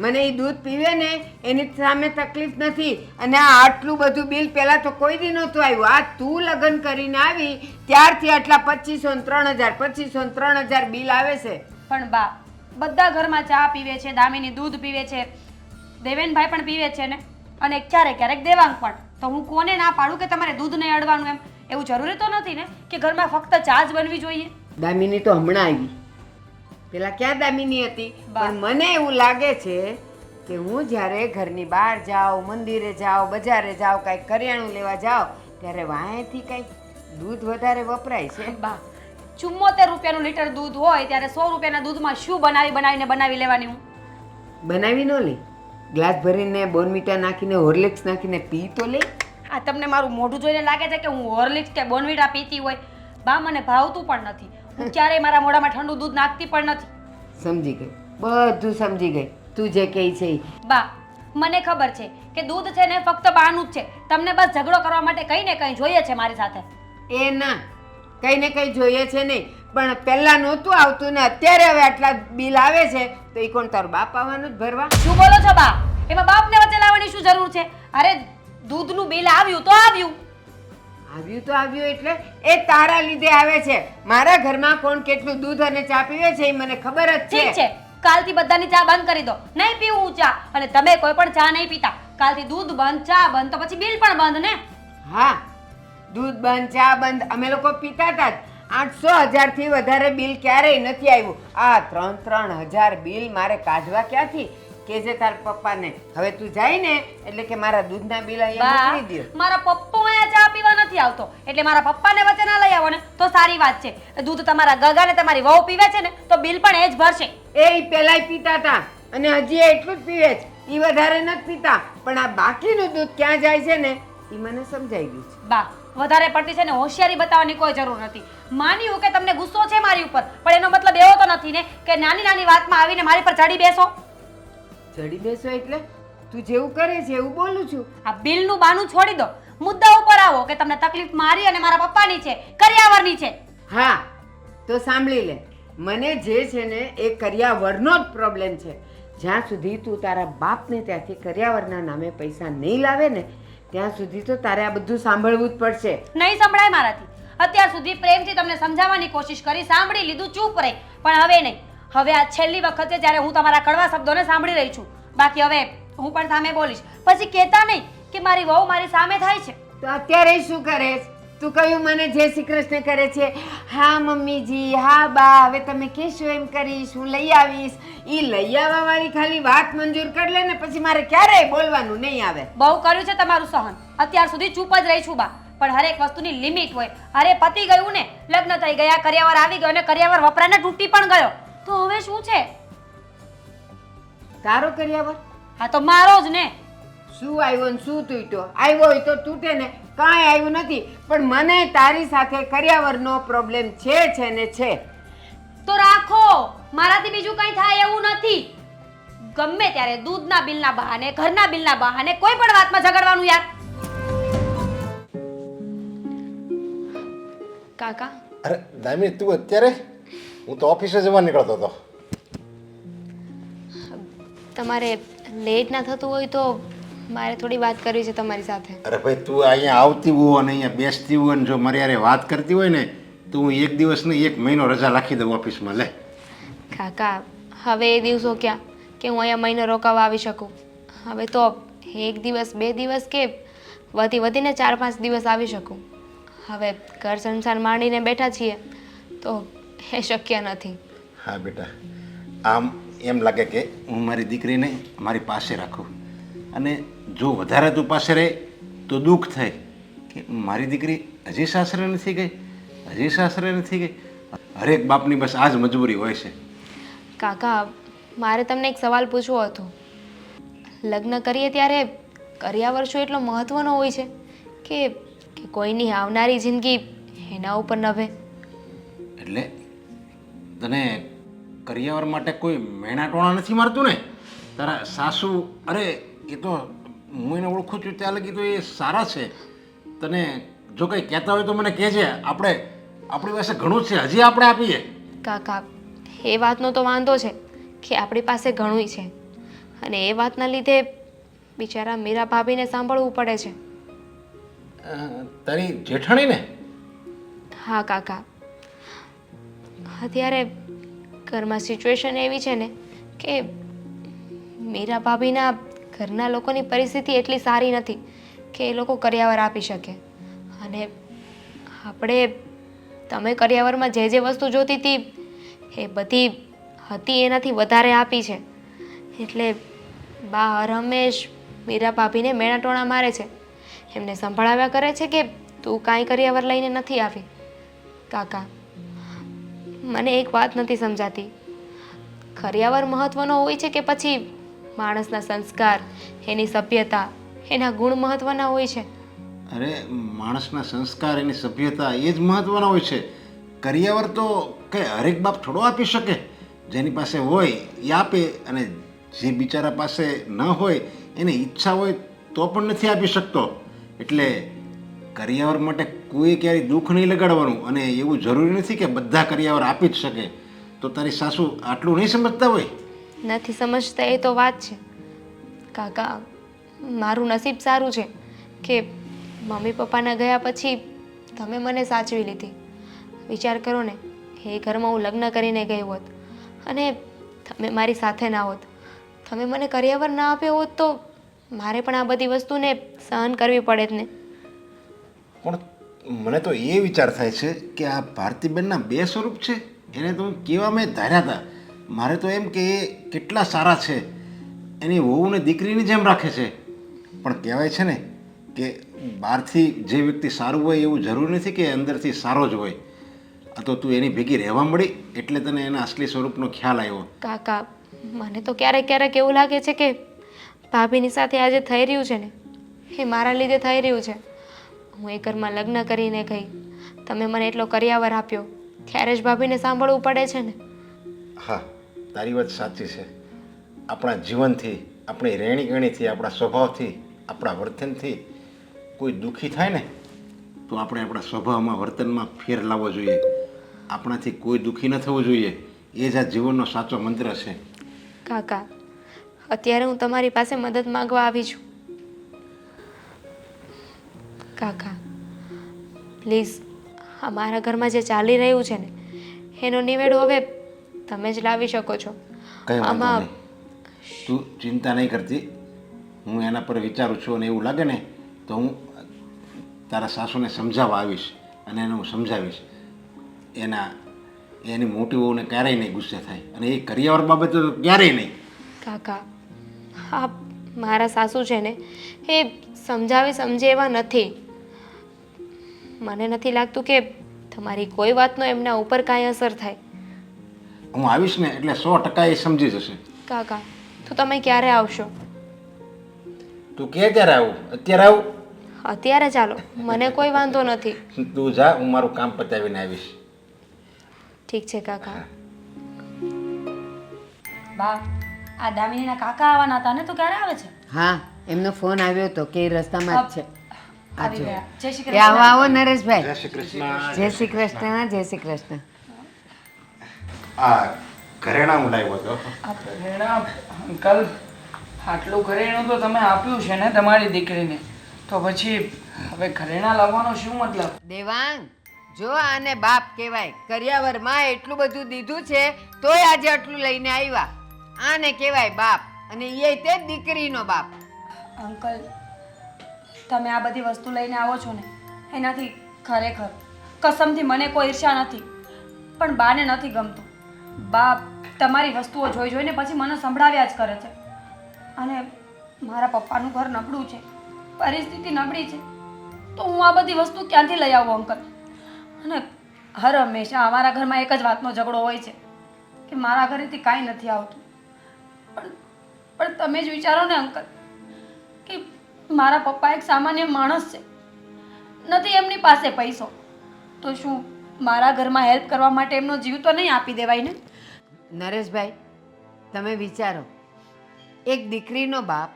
Speaker 2: મને એ દૂધ પીવે ને એની સામે તકલીફ નથી. અને આ આટલું બધું બિલ પહેલા તો કોઈ દી નહોતું આવ્યું. આ તું લગ્ન કરીને આવી ત્યારથી આટલા 2500 ને 3000 2500 ને 3000 બિલ આવે છે.
Speaker 6: પણ બા બધા ઘરમાં ચા પીવે છે, દામિની દૂધ પીવે છે, દેવેનભાઈ પણ પીવે છે ને, અને ક્યારેક ક્યારેક દેવાંગ પણ. તો હું કોને ના પાડું કે તમારે દૂધ નહીં અડવાનું એમ? એવું જરૂરી તો નથી ને કે ઘરમાં ફક્ત ચા જ બનવી જોઈએ.
Speaker 2: દામિની તો હમણાં આવી. પેલા ક્યાં દામિની હતી? પણ મને એવું લાગે છે કે હું જ્યારે ઘરની બહાર જાઉં, મંદિરે જાઉં, બજારે જાઉં, કાંઈક કરિયાણું લેવા જાઉં ત્યારે વાંહેથી કાંઈક દૂધ વધારે વપરાય છે.
Speaker 6: બા 74 રૂપિયાનું લીટર દૂધ હોય ત્યારે 100 રૂપિયાના દૂધમાં શું બનાવી લેવાની હું?
Speaker 2: બનાવી ન લે. ગ્લાસ ભરીને બોર્નવીટા નાખીને હોર્લિક્સ નાખીને પી તો લે.
Speaker 6: આ તમને મારું મોઢું જોઈને લાગે છે કે હું હોર્લિક્સ કે બોર્નવીટા પીતી હોય? બા મને ભાવતું પણ નથી. હું ક્યારેય મારા મોઢામાં ઠંડુ દૂધ નાખતી પણ નથી.
Speaker 2: સમજી ગઈ, બધું સમજી ગઈ. તું જે કહે છે ઈ.
Speaker 6: બા મને ખબર છે કે દૂધ છે ને ફક્ત બાનું જ છે. તમને બસ ઝઘડો કરવા માટે કંઈ ને કંઈ જોઈએ છે મારી સાથે.
Speaker 2: એ ના, કંઈ ને કંઈ જોઈએ છે નહીં. પણ પહેલા નહોતું આવતું ને અત્યારે હવે આટલા બિલ આવે છે તો એ કોણ તારો બાપ આવવાનું જ ભરવા?
Speaker 6: શું બોલો છો બા? એમાં બાપને વચ્ચે લાવવાની શું જરૂર છે? અરે દૂધનું બિલ આવ્યું તો આવ્યું.
Speaker 2: આવ્યું તો આવ્યું એટલે એ તારા લીધે આવે છે. મારા ઘરમાં કોણ કેટલું દૂધ અને ચા પીવે છે એ મને ખબર જ
Speaker 6: ઠીક
Speaker 2: છે.
Speaker 6: છે, કાલથી બધાની ચા બંધ કરી દો. નહીં પીવું હું ચા, અને તમે કોઈ પણ ચા નહીં પીતા. કાલથી દૂધ બંધ, ચા બંધ, તો પછી બિલ પણ બંધ ને?
Speaker 2: હા, દૂધ બંધ, ચા બંધ. અમે લોકો પીતા હતા જ. 800,000 થી વધારે બિલ ક્યારેય નથી આવ્યું. આ 3,000 બિલ મારે કાઢવા ક્યાંથી? કેજે તાર પપ્પાને. હવે તું જાય ને એટલે કે મારા દૂધના બિલ અહીંયા
Speaker 6: બા
Speaker 2: મોકલી દ્યો.
Speaker 6: મારા પપ્પો અહીંયા ચા પીવા નથી આવતો એટલે મારા પપ્પાને વચ્ચે ના લઈ આવો ને તો સારી વાત છે. દૂધ તમારા ગગા ને તમારી વહુ પીવે છે ને તો બિલ પણ એ જ ભરશે.
Speaker 2: એ પહેલાય પીતા હતા અને હજી એટલું જ પીવે છે. એ વધારે નથી પીતા. પણ આ બાકીનું દૂધ ક્યાં જાય છે ને એ મને સમજાઈ ગયું છે.
Speaker 6: બા વધારે પડતી છે ને હોશિયારી બતાવવાની કોઈ જરૂર નથી. માન્યું કે તમને ગુસ્સો છે મારી ઉપર, પણ એનો મતલબ એવો તો નથી ને કે નાની નાની વાતમાં આવીને મારી પર ચડી બેસો.
Speaker 2: ચડી બેસો એટલે તું જેવું કરે છે એવું બોલું છું.
Speaker 6: આ બિલનું બાનું છોડી દો. મુદ્દા ઉપર આવો કે તમને તકલીફ મારી અને મારા પપ્પાની છે, કરિયાવરની છે.
Speaker 2: હા તો સાંભળી લે. મને જે છે ને એ કરિયાવરનો જ પ્રોબ્લેમ છે. જ્યાં સુધી તું તારા બાપને ત્યાંથી કરિયાવરના નામે પૈસા નહીં લાવે ને ત્યાં સુધી તો તારે આ બધું સાંભળવું જ પડશે.
Speaker 6: નહીં સંભળાય મારાથી. અત્યાર સુધી પ્રેમથી તમને સમજાવવાની કોશિશ કરી, સાંભળી લીધું, ચૂપ રહી. પણ હવે નહીં. હવે આ છેલ્લી વખત છે જ્યારે હું તમારા કડવા શબ્દોને સાંભળી રહી છું. બાકી હવે હું પણ સામે બોલીશ. પછી કહેતા નહીં કે મારી વહુ મારી સામે થાય છે.
Speaker 2: તો અત્યારે શું કરે છે? તું કહ્યું મને જય શ્રી કૃષ્ણ કરે છે. હા મમ્મીજી, હા બા, હવે તમે કહેશો એમ કરીશ, હું લઈ આવીશ. એ લઈ આવવા વાળી ખાલી વાત મંજૂર કરી લે ને પછી મારે ક્યારેય બોલવાનું નહીં આવે.
Speaker 6: બહુ કર્યું છે તમારું સહન. અત્યાર સુધી ચૂપ જ રહી છું બા. પણ હરેક વસ્તુની લિમિટ હોય. અરે પતી ગયું ને, લગ્ન થઈ ગયા, કરિયાવર આવી ગયો અને કરિયાવર વપરાઈને તૂટી પણ ગયો. તો હવે શું છે?
Speaker 2: તારો કરિયાવર?
Speaker 6: હા તો મારો જ ને.
Speaker 2: શું આવ્યો ને શું તૂટ્યો? આવ્યો હોય તો તૂટે ને, કાંઈ આવ્યું નથી. પણ મને તારી સાથે કરિયાવરનો પ્રોબ્લેમ છે ને છે.
Speaker 6: તો રાખો, મારાથી બીજું કંઈ થાય એવું નથી. ગમે ત્યારે દૂધના બિલના બહાને, ઘરના બિલના બહાને કોઈ પણ વાતમાં ઝઘડવાનું યાર.
Speaker 5: કાકા
Speaker 4: અરે દામિની તું અત્યારે? હું તો ઓફિસે જવા નીકળતો હતો.
Speaker 5: તમારે લેટ ના થતું હોય તો મારે થોડી વાત કરવી છે તમારી સાથે.
Speaker 4: અરે ભાઈ તું અહીંયા આવતી હોય અને અહીંયા બેસતી હોય ને જો મારી યારે વાત કરતી હોય ને તો હું એક દિવસ ને 1 મહિનો રજા રાખી દઉં ઓફિસમાં. લે
Speaker 5: કાકા હવે એ દિવસો ક્યાં કે હું અહીંયા મહિનો રોકાવા આવી શકું. હવે તો 1 દિવસ 2 દિવસ કે વધીને 4-5 દિવસ આવી શકું. હવે ઘર સંસાર માંડીને બેઠા છીએ તો એ શક્ય નથી.
Speaker 4: હા બેટા, આમ એમ લાગે કે હું મારી દીકરીને મારી પાસે રાખું અને જો વધારે તું પાસે રહે તો દુઃખ થાય કે મારી દીકરી હજી સાસરે નથી ગઈ, હજી સાસરે નથી ગઈ. હરેક બાપની બસ આ જ મજબૂરી હોય છે.
Speaker 5: કાકા મારે તમને એક સવાલ પૂછવો હતો. લગ્ન કરીએ ત્યારે કરિયાવર શું એટલો મહત્વનો હોય છે કે કોઈની આવનારી જિંદગી એના ઉપર નભે?
Speaker 4: એટલે તને કરિયાવર માટે કોઈ મેણા ટોણા નથી મારતું ને? તારા સાસુ અરે એ તો હું એને ઓળખું છું ત્યાં લગી તો એ સારા છે. તને જો કંઈ કહેતા હોય તો મને કહેજે. આપણી પાસે ઘણું જ છે, હજી આપણે આપીએ.
Speaker 5: કાકા એ વાતનો તો વાંધો છે કે આપણી પાસે ઘણુંય છે અને એ વાતના લીધે બિચારા મીરા ભાભીને સાંભળવું પડે છે.
Speaker 4: તારી જેઠાણી ને?
Speaker 5: હા કાકા, અત્યારે ઘરમાં સિચ્યુએશન એવી છે ને કે મીરા ભાભીના ઘરના લોકોની પરિસ્થિતિ એટલી સારી નથી કે એ લોકો કરિયાવર આપી શકે. અને આપણે તમે કરિયાવરમાં જે જે વસ્તુ જોતી હતી એ બધી હતી એનાથી વધારે આપી છે. એટલે બા રમેશ મીરા ભાભીને મેણાટોણા મારે છે, એમને સંભળાવ્યા કરે છે કે તું કાંઈ કરિયાવર લઈને નથી આવી. કાકા, મને એક વાત નથી સમજાતી, કરિયાવર મહત્વનો હોય છે કે પછી માણસના સંસ્કાર, એની સભ્યતા, એના ગુણ મહત્વના હોય છે?
Speaker 4: અરે માણસના સંસ્કાર એની સભ્યતા એ જ મહત્વના હોય છે. કરિયાવર તો કંઈ હરેક બાપ થોડો આપી શકે. જેની પાસે હોય એ આપે, અને જે બિચારા પાસે ન હોય એને ઈચ્છા હોય તો પણ નથી આપી શકતો. એટલે કરિયાવર માટે કોઈ ક્યારેય દુઃખ નહીં લગાડવાનું. અને એવું જરૂરી નથી કે બધા કરિયાવર આપી જ શકે. તો તારી સાસુ આટલું નહીં સમજતા હોય?
Speaker 5: નથી સમજતા એ તો વાત છે કાકા. મારું નસીબ સારું છે કે મમ્મી પપ્પાના ગયા પછી તમે મને સાચવી લીધી. વિચાર કરો ને, એ ઘરમાં હું લગ્ન કરીને ગઈ હોત અને તમે મારી સાથે ના હોત, તમે મને કરિયાવર ના આપ્યો હોત તો મારે પણ આ બધી વસ્તુને સહન કરવી પડે જ ને.
Speaker 4: પણ મને તો એ વિચાર થાય છે કે આ ભારતીબેનના બે સ્વરૂપ છે. એને તો હું કેવા મેં ધાર્યા હતા. મારે તો એમ કે એ કેટલા સારા છે, એની વહુને દીકરીની જેમ રાખે છે. પણ કહેવાય છે ને કે બહારથી જે વ્યક્તિ સારું હોય એવું જરૂરી નથી કે અંદરથી સારો જ હોય. આ તો તું એની ભેગી રહેવા મળી એટલે તને એના અસલી સ્વરૂપનો ખ્યાલ આવ્યો.
Speaker 5: કાકા, મને તો ક્યારેક ક્યારેક એવું લાગે છે કે ભાભીની સાથે આજે થઈ રહ્યું છે ને એ મારા લીધે થઈ રહ્યું છે. હું એ ઘરમાં લગ્ન કરીને ગઈ, તમે મને એટલો કરિયાવર આપ્યો, ત્યારે જ ભાભીને સાંભળવું પડે છે ને.
Speaker 4: હા, તારી વાત સાચી છે. આપણા જીવનથી, આપણી રહેણીકરણીથી, આપણા સ્વભાવથી, આપણા વર્તનથી કોઈ દુઃખી થાય ને તો આપણે આપણા સ્વભાવમાં, વર્તનમાં ફેર લાવવો જોઈએ. આપણાથી કોઈ દુઃખી ન થવું જોઈએ. એ જ આ જીવનનો સાચો મંત્ર છે.
Speaker 5: કાકા, અત્યારે હું તમારી પાસે મદદ માંગવા આવી છું. કાકા પ્લીઝ, અમારા ઘરમાં જે ચાલી રહ્યું છે ને એનો નિવેડો હવે તમે જ લાવી શકો છો.
Speaker 4: કંઈ વાંધો નહીં, તું ચિંતા નહીં કરતી. હું એના પર વિચારું છું અને એવું લાગે ને તો હું તારા સાસુને સમજાવવા આવીશ અને એને હું સમજાવીશ. એની મોટી વહુને ક્યારેય નહીં ગુસ્સે થાય અને એ કરિયાવર બાબતે તો ક્યારેય નહીં.
Speaker 5: કાકા, હા, મારા સાસુ છે ને એ સમજે એવા નથી. મને નથી લાગતું કે તમારી કોઈ વાતનો એમના ઉપર કાંઈ અસર થાય.
Speaker 4: હું આવીશ ને એટલે 100% એ સમજી જશે.
Speaker 5: કાકા, તો તમે ક્યારે આવશો?
Speaker 4: તું કે ત્યારે આવું? અત્યારે આવું?
Speaker 5: અત્યારે ચાલો, મને કોઈ વાંધો નથી.
Speaker 4: તું જા, હું મારું કામ પતાવીને આવીશ.
Speaker 5: ઠીક છે કાકા.
Speaker 6: બા, આ દામિનીના કાકા આવવાના હતા ને, તો ક્યારે આવે છે?
Speaker 2: હા, એમનો ફોન આવ્યો હતો કે એ રસ્તામાં જ છે.
Speaker 6: આવી ગયા. જય શ્રી
Speaker 2: કે આવો આવો નરેશભાઈ.
Speaker 4: જય શ્રી કૃષ્ણ.
Speaker 2: જય શ્રી કૃષ્ણ. જય શ્રી કૃષ્ણ.
Speaker 4: આ ઘરેણા હું લાવ્યો હતો.
Speaker 1: ઘરેણા અંકલ, આટલું ઘરેણું તો તમે આપ્યું છે ને તમારી દીકરીને, તો પછી હવે ઘરેણા લાવવાનો શું મતલબ?
Speaker 2: દેવાંગ, જો આને બાપ કહેવાય. કરિયાવરમાં એટલું બધું દીધું છે તોય આજે આટલું લઈને આવ્યા. આને કહેવાય બાપ, અને એ તે દીકરીનો બાપ.
Speaker 6: અંકલ, તમે આ બધી વસ્તુ લઈને આવો છો ને એનાથી ખરેખર કસમથી મને કોઈ ઈર્ષા નથી, પણ બાને નથી ગમતું. બા તમારી વસ્તુઓ જોઈ જોઈને પછી મને સંભળાવ્યા જ કરે છે. અને મારા પપ્પાનું ઘર નબળું છે, પરિસ્થિતિ નબળી છે, તો હું આ બધી વસ્તુ ક્યાંથી લઈ આવું અંકલ? અને હર હંમેશા અમારા ઘરમાં એક જ વાતનો ઝઘડો હોય છે કે મારા ઘરેથી કાંઈ નથી આવતું. પણ તમે જ વિચારો ને અંકલ કે મારા પપ્પા એક સામાન્ય માણસ છે, નથી એમની પાસે પૈસો, તો શું મારા ઘરમાં હેલ્પ કરવા માટે એમનો જીવ તો નહીં આપી દેવાય ને?
Speaker 2: નરેશભાઈ, તમે વિચારો, એક દીકરીનો બાપ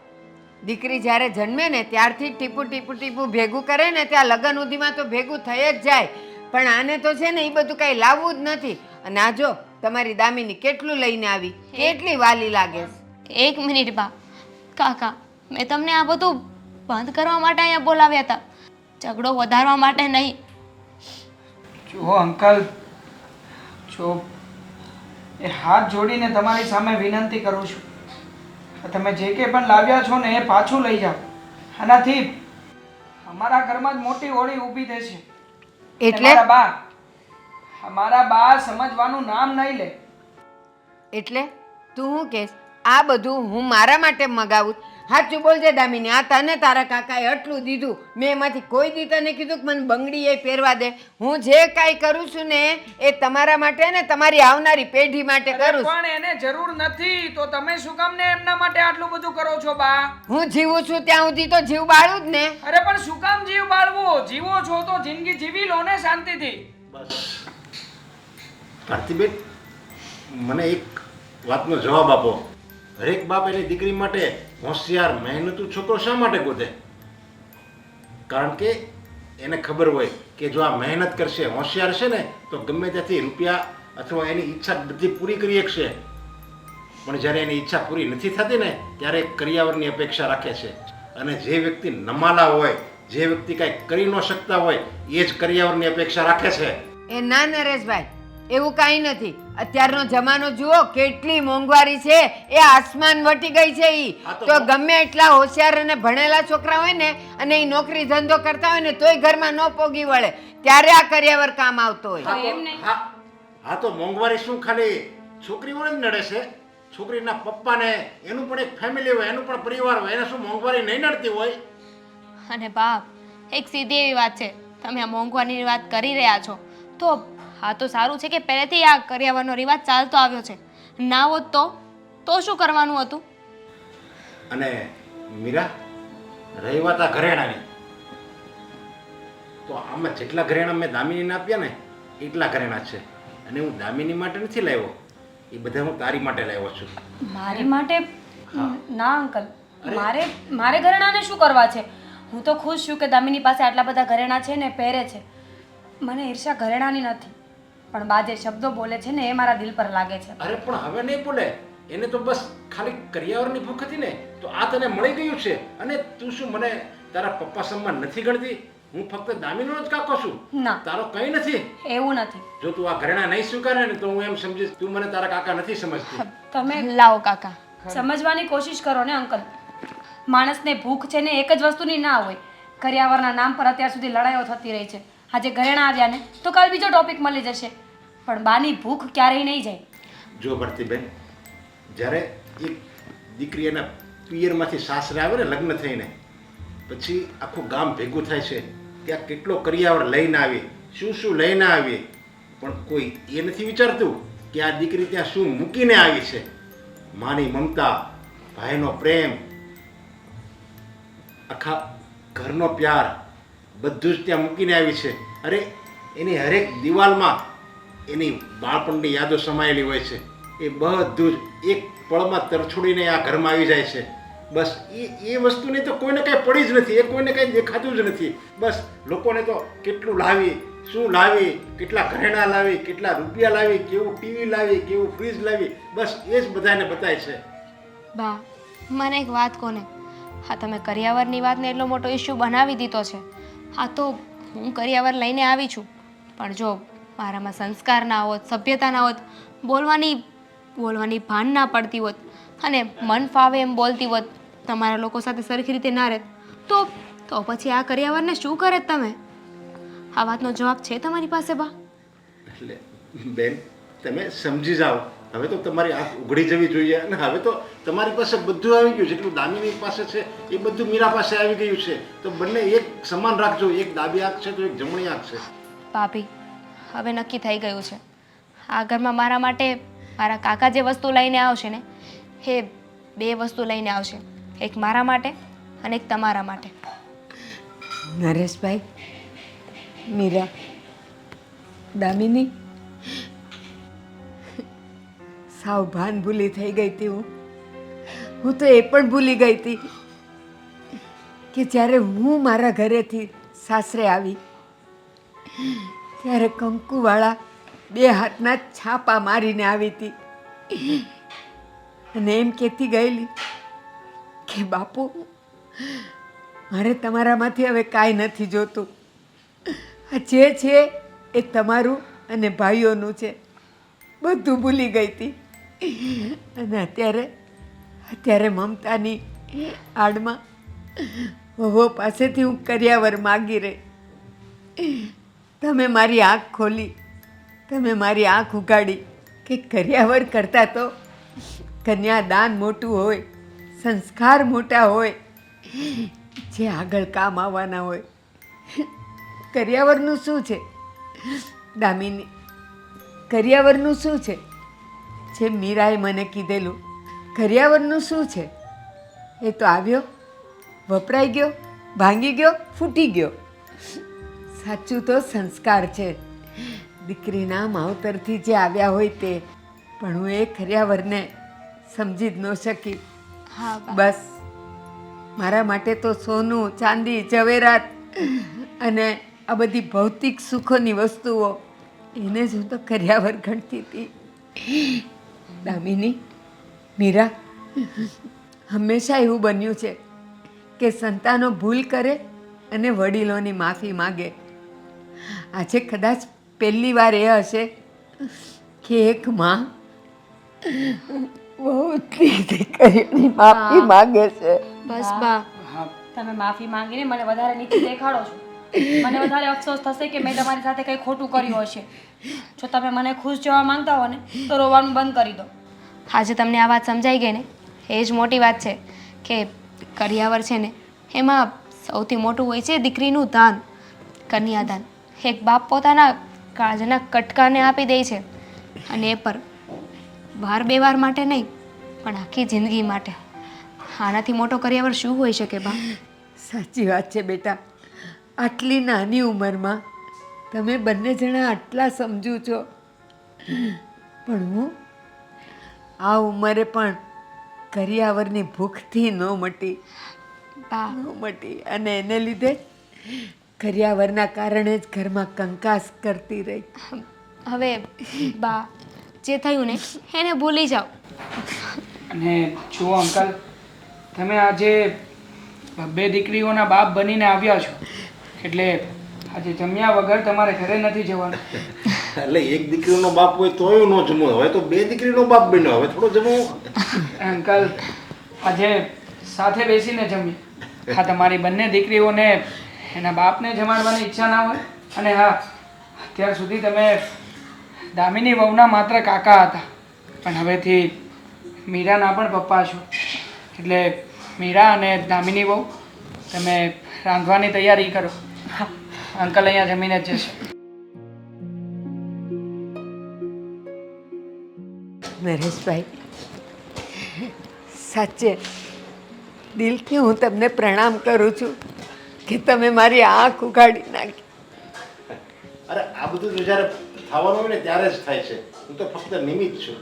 Speaker 2: દીકરી જ્યારે જન્મે ને ત્યારથી ટીપું ટીપું ટીપું ભેગું કરે ને ત્યાં લગ્ન સુધીમાં તો ભેગું થઈ જ જાય. પણ આને તો છે ને એ બધું કાંઈ લાવવું જ નથી. અને આ જો તમારી દામિની કેટલું લઈને આવી, કેટલી વાલી લાગે છે.
Speaker 5: એક મિનિટ બા. કાકા, મેં તમને આ બધું બંધ કરવા માટે અહીંયા બોલાવ્યા હતા, ઝઘડો વધારવા માટે નહીં.
Speaker 1: જુઓ અંકલ, જો એ હાથ જોડીને તમારી સામે વિનંતી કરું છું, તમે જે કંઈ પણ લાવ્યા છો ને એ પાછું લઈ જાઓ. આનાથી અમારા ઘરમાં જ મોટી હોળી ઊભી થશે.
Speaker 2: એટલે
Speaker 1: અમારા બા સમજવાનું નામ નહીં લે.
Speaker 2: એટલે તું શું કહેશ? આ બધું હું મારા માટે મગાવું? સાચું બોલજે દામિની, આ તને તારા કાકાએ આટલું દીધું, મેં એમાંથી કોઈ દી તને કીધું કે મને બંગડી એ પહેરવા દે? હું જે કાંઈ કરું છું ને એ તમારા માટે ને તમારી આવનારી પેઢી માટે કરું છું.
Speaker 1: પણ એને જરૂર નથી તો તમે શું કામ ને એમના માટે આટલું બધું કરો છો બા?
Speaker 2: હું જીવું છું ત્યાં સુધી તો જીવ બાળું જ ને.
Speaker 1: અરે પણ શું કામ જીવ બાળવો? જીવો છો તો જિંદગી જીવી લો ને શાંતિથી.
Speaker 4: બસ ભારતીબેન, મને એક વાતનો જવાબ આપો. હરેક બાપ એની દીકરી માટે હોશિયાર મહેનતુ છોકરો શા માટે ગોતે? કારણ કે એને ખબર હોય કે જો આ મહેનત કરશે, હોશિયાર છે ને, તો ગમે ત્યાંથી રૂપિયા અથવા એની ઈચ્છા બધી પૂરી કરી શકશે. પણ જ્યારે એની ઈચ્છા પૂરી નથી થતી ને ત્યારે કરિયાવરની અપેક્ષા રાખે છે. અને જે વ્યક્તિ નમાલા હોય, જે વ્યક્તિ કાંઈ કરી ન શકતા હોય, એ જ કરિયાવરની અપેક્ષા રાખે છે.
Speaker 2: એ ના નરેશભાઈ, એવું કાંઈ નથી. અત્યારનો જમાનો જુઓ, કેટલી મોંઘવારી છે, એ આસમાન વટી ગઈ છે. ઈ તો ગમે એટલા હોશિયાર અને ભણેલા છોકરા હોય ને અને એ નોકરી ધંધો કરતા હોય ને તોય ઘરમાં ન પોગી વળે, ત્યારે આ કરિયાવર કામ આવતો હોય.
Speaker 4: હા તો મોંઘવારી શું ખાલી છોકરીઓને જ નડે છે? છોકરીના પપ્પાને, એનું પણ એક ફેમિલી હોય, એનું પણ પરિવાર હોય, એને શું મોંઘવારી નહીં નડતી હોય?
Speaker 5: અને બાપ, એક સીધી એવી વાત છે, તમે આ મોંઘવારીની વાત કરી રહ્યા છો તો હા તો સારું છે કે પહેલેથી આ કરિયાવરનો રિવાજ ચાલતો આવ્યો છે. ના હોત તો શું કરવાનું હતું?
Speaker 4: અને મીરા, રહી વાત આ ઘરેણાની, તો આમાં જેટલા ઘરેણા મેં દામિનીને આપ્યા ને એટલા ઘરેણા છે. અને હું દામિની માટે નથી લાવ્યો, એ બધા હું તારી માટે લાવ્યો છું.
Speaker 6: મારી માટે? ના અંકલ, મારે ઘરેણાને શું કરવા છે? હું તો ખુશ છું કે દામિની પાસે આટલા બધા ઘરેણા છે ને પહેરે છે. મને ઈર્ષા ઘરેણાની નથી, પણ બા જે શબ્દો બોલે છે ને એ મારા દિલ પર લાગે છે.
Speaker 4: અરે પણ હવે નહીં બોલે. એને તો બસ ખાલી કરિયાવરની ભૂખ હતી ને તો આ તને મળી ગયું છે. અને તું શું મને તારા પપ્પા સમાન નથી ગણતી? હું ફક્ત દામિનીનો જ કાકો છું,
Speaker 6: ના,
Speaker 4: તારો કંઈ નથી.
Speaker 6: એવું નથી.
Speaker 4: જો તું આ ઘરેણા નહીં સ્વીકારે ને તો હું એમ સમજીશ તું મને તારા કાકા નથી સમજતી.
Speaker 6: તમે
Speaker 5: લાવો કાકા.
Speaker 6: સમજવાની કોશિશ કરો ને અંકલ. માણસને ભૂખ છે ને એક જ વસ્તુની ના હોય. કરિયાવરના નામ પર અત્યાર સુધી લડાઈઓ થતી રહી છે. આજે ઘરેણા આવ્યા ને તો કાલ બીજો ટોપિક મળી જશે, પણ બાની ભૂખ ક્યારેય નહીં જાય.
Speaker 4: જો ભરતીબેન, જ્યારે એક દીકરી એના પિયરમાંથી સાસરે આવે ને લગ્ન થઈને, પછી આખું ગામ ભેગું થાય છે કે આ કેટલો કરિયાવર લઈને આવી, શું શું લઈને આવી, પણ કોઈ એ નથી વિચારતું કે આ દીકરી ત્યાં શું મૂકીને આવી છે. માની મમતા, ભાઈનો પ્રેમ, આખા ઘરનો પ્યાર, બધું જ ત્યાં મૂકીને આવી છે. અરે એની હરેક દિવાલમાં એની બાળપણની યાદો સમાયેલી હોય છે. એ બધું જ એક પળમાં તરછોડીને આ ઘરમાં આવી જાય છે. બસ એ વસ્તુની તો કોઈને કાંઈ પડી જ નથી, એ કોઈને કાંઈ દેખાતું જ નથી. બસ લોકોને તો કેટલું લાવી, શું લાવી, કેટલા ઘરેણા લાવી, કેટલા રૂપિયા લાવી, કેવું ટીવી લાવી, કેવું ફ્રીજ લાવી, બસ એ જ બધાને બતાય છે.
Speaker 5: બા, મને એક વાત કોને, હા તમે કરિયાવરની વાતને એટલો મોટો ઇસ્યુ બનાવી દીધો છે. હા તો હું કરિયાવર લઈને આવી છું, પણ જો મારામાં સંસ્કાર ના હોત, સભ્યતા ના હોત, બોલવાની ભાન ના પડતી હોત અને મન ફાવે એમ બોલતી હોત, તમારા લોકો સાથે સરખી રીતે ના રહેત તો પછી આ કરિયાવરને શું કરે તમે? આ વાતનો જવાબ છે તમારી પાસે બા?
Speaker 4: એટલે બેન, તમે સમજી જાઓ. હવે તો તમારી આંખ ઉઘડી જવી જોઈએ. અને હવે તો તમારી પાસે બધું આવી ગયું, જેટલું દામિની પાસે છે એ બધું મીરા પાસે આવી ગયું છે. તો બંને એક સમાન રાખજો. એક ડાબી આંખ છે તો એક જમણી આંખ છે.
Speaker 5: ભાભી, હવે નક્કી થઈ ગયું છે. આ ઘરમાં મારા માટે મારા કાકા જે વસ્તુ લઈને આવશે ને એ બે વસ્તુ લઈને આવશે, એક મારા માટે અને એક તમારા માટે.
Speaker 2: નરેશભાઈ, મીરા, દામિની, સાવ ભાન ભૂલી થઈ ગઈ હતી હું. હું તો એ પણ ભૂલી ગઈ હતી કે જ્યારે હું મારા ઘરેથી સાસરે આવી ત્યારે કંકુવાળા 2 હાથના છાપા મારીને આવી હતી અને એમ કહેતી ગયેલી કે બાપુ મારે તમારામાંથી હવે કાંઈ નથી જોતું, આ જે છે એ તમારું અને ભાઈઓનું છે, બધું ભૂલી ગઈ હતી. અને અત્યારે મમતાની આડમાં વહુ પાસેથી હું કરિયાવર માગી રહી. તમે મારી આંખ ખોલી, તમે મારી આંખ ઉગાડી કે કરિયાવર કરતાં તો કન્યાદાન મોટું હોય, સંસ્કાર મોટા હોય, જે આગળ કામ આવવાના હોય. કરિયાવરનું શું છે દામિની, કરિયાવરનું શું છે? જે મીરાએ મને કીધેલું, કરિયાવરનું શું છે? એ તો આવ્યો, વપરાઈ ગયો, ભાંગી ગયો, ફૂટી ગયો. સાચું તો સંસ્કાર છે, દીકરીના માવતરથી જે આવ્યા હોય તે. પણ હું એ કરિયાવરને સમજી જ ન શકી.
Speaker 5: હા બા.
Speaker 2: બસ મારા માટે તો સોનું, ચાંદી, ઝવેરાત અને આ બધી ભૌતિક સુખોની વસ્તુઓ, એને જ હું તો કરિયાવર ગણતી હતી. દામિની, મીરા, હંમેશા એવું બન્યું છે કે સંતાનો ભૂલ કરે અને વડીલોની માફી માગે. આજે કદાચ પહેલી વાર એ હશે કે એક માં બહુ દીકરીઓની માફી માગે છે.
Speaker 5: બસ બા.
Speaker 6: તમે માફી માંગીને મને વધારે નીચે દેખાડો છો. મને વધારે અફસોસ થશે કે મેં તમારી સાથે કંઈ ખોટું કર્યું હશે. જો તમે મને ખુશ જોવા માંગતા હો ને તો રોવાનું બંધ કરી દો.
Speaker 5: આજે તમને આ વાત સમજાઈ ગઈ ને, એ જ મોટી વાત છે કે કરિયાવર છે ને એમાં સૌથી મોટું હોય છે દીકરીનું દાન, કન્યાદાન. એક બાપ પોતાના કાળજાના કટકાને આપી દે છે, અને એ પર વાર 2 વાર માટે નહીં પણ આખી જિંદગી માટે. આનાથી મોટો કરિયાવર શું હોઈ શકે બા?
Speaker 2: સાચી વાત છે બેટા. આટલી નાની ઉંમરમાં તમે બંને જણા આટલા સમજુ છો, પણ હું આ ઉંમરે પણ કરિયાવરની ભૂખથી ન મટી.
Speaker 5: બા
Speaker 2: ન મટી અને એને લીધે કરિયાવરના કારણે જ ઘરમાં કંકાસ કરતી રહી.
Speaker 5: હવે બા જે થયું ને એને ભૂલી જાઓ.
Speaker 1: અને જુઓ અંકલ, તમે આજે 2 દીકરીઓના બાપ બનીને આવ્યા છો, એટલે આજે જમ્યા વગર તમારે ઘરે નથી જવાનું.
Speaker 4: એટલે એક દીકરીનો બાપ હોય તોય ન જમવું, હવે તો 2 દીકરીનો બાપ બન્યો, હવે થોડો જમવું.
Speaker 1: અંકલ, આજે સાથે બેસીને જમીએ. હા, તમારી બંને દીકરીઓને એના બાપને જમાડવાની ઈચ્છા ના હોય. અને હા, અત્યાર સુધી તમે દામિની વહુના માત્ર કાકા હતા, પણ હવેથી મીરાના પણ પપ્પા છો. એટલે મીરા અને દામિની વહુ, તમે રાંધવાની તૈયારી કરો. અંકલ અહીંયા જમીને જ જશે.
Speaker 2: નરેશભાઈ, સાચે દિલથી હું તમને પ્રણામ કરું છું કે તમે મારી આંખ ઉઘાડી નાખી.
Speaker 4: અરે આ બધું તો જ્યારે થવાનું હોય ને ત્યારે જ થાય છે. હું તો ફક્ત નિમિત્ત છું.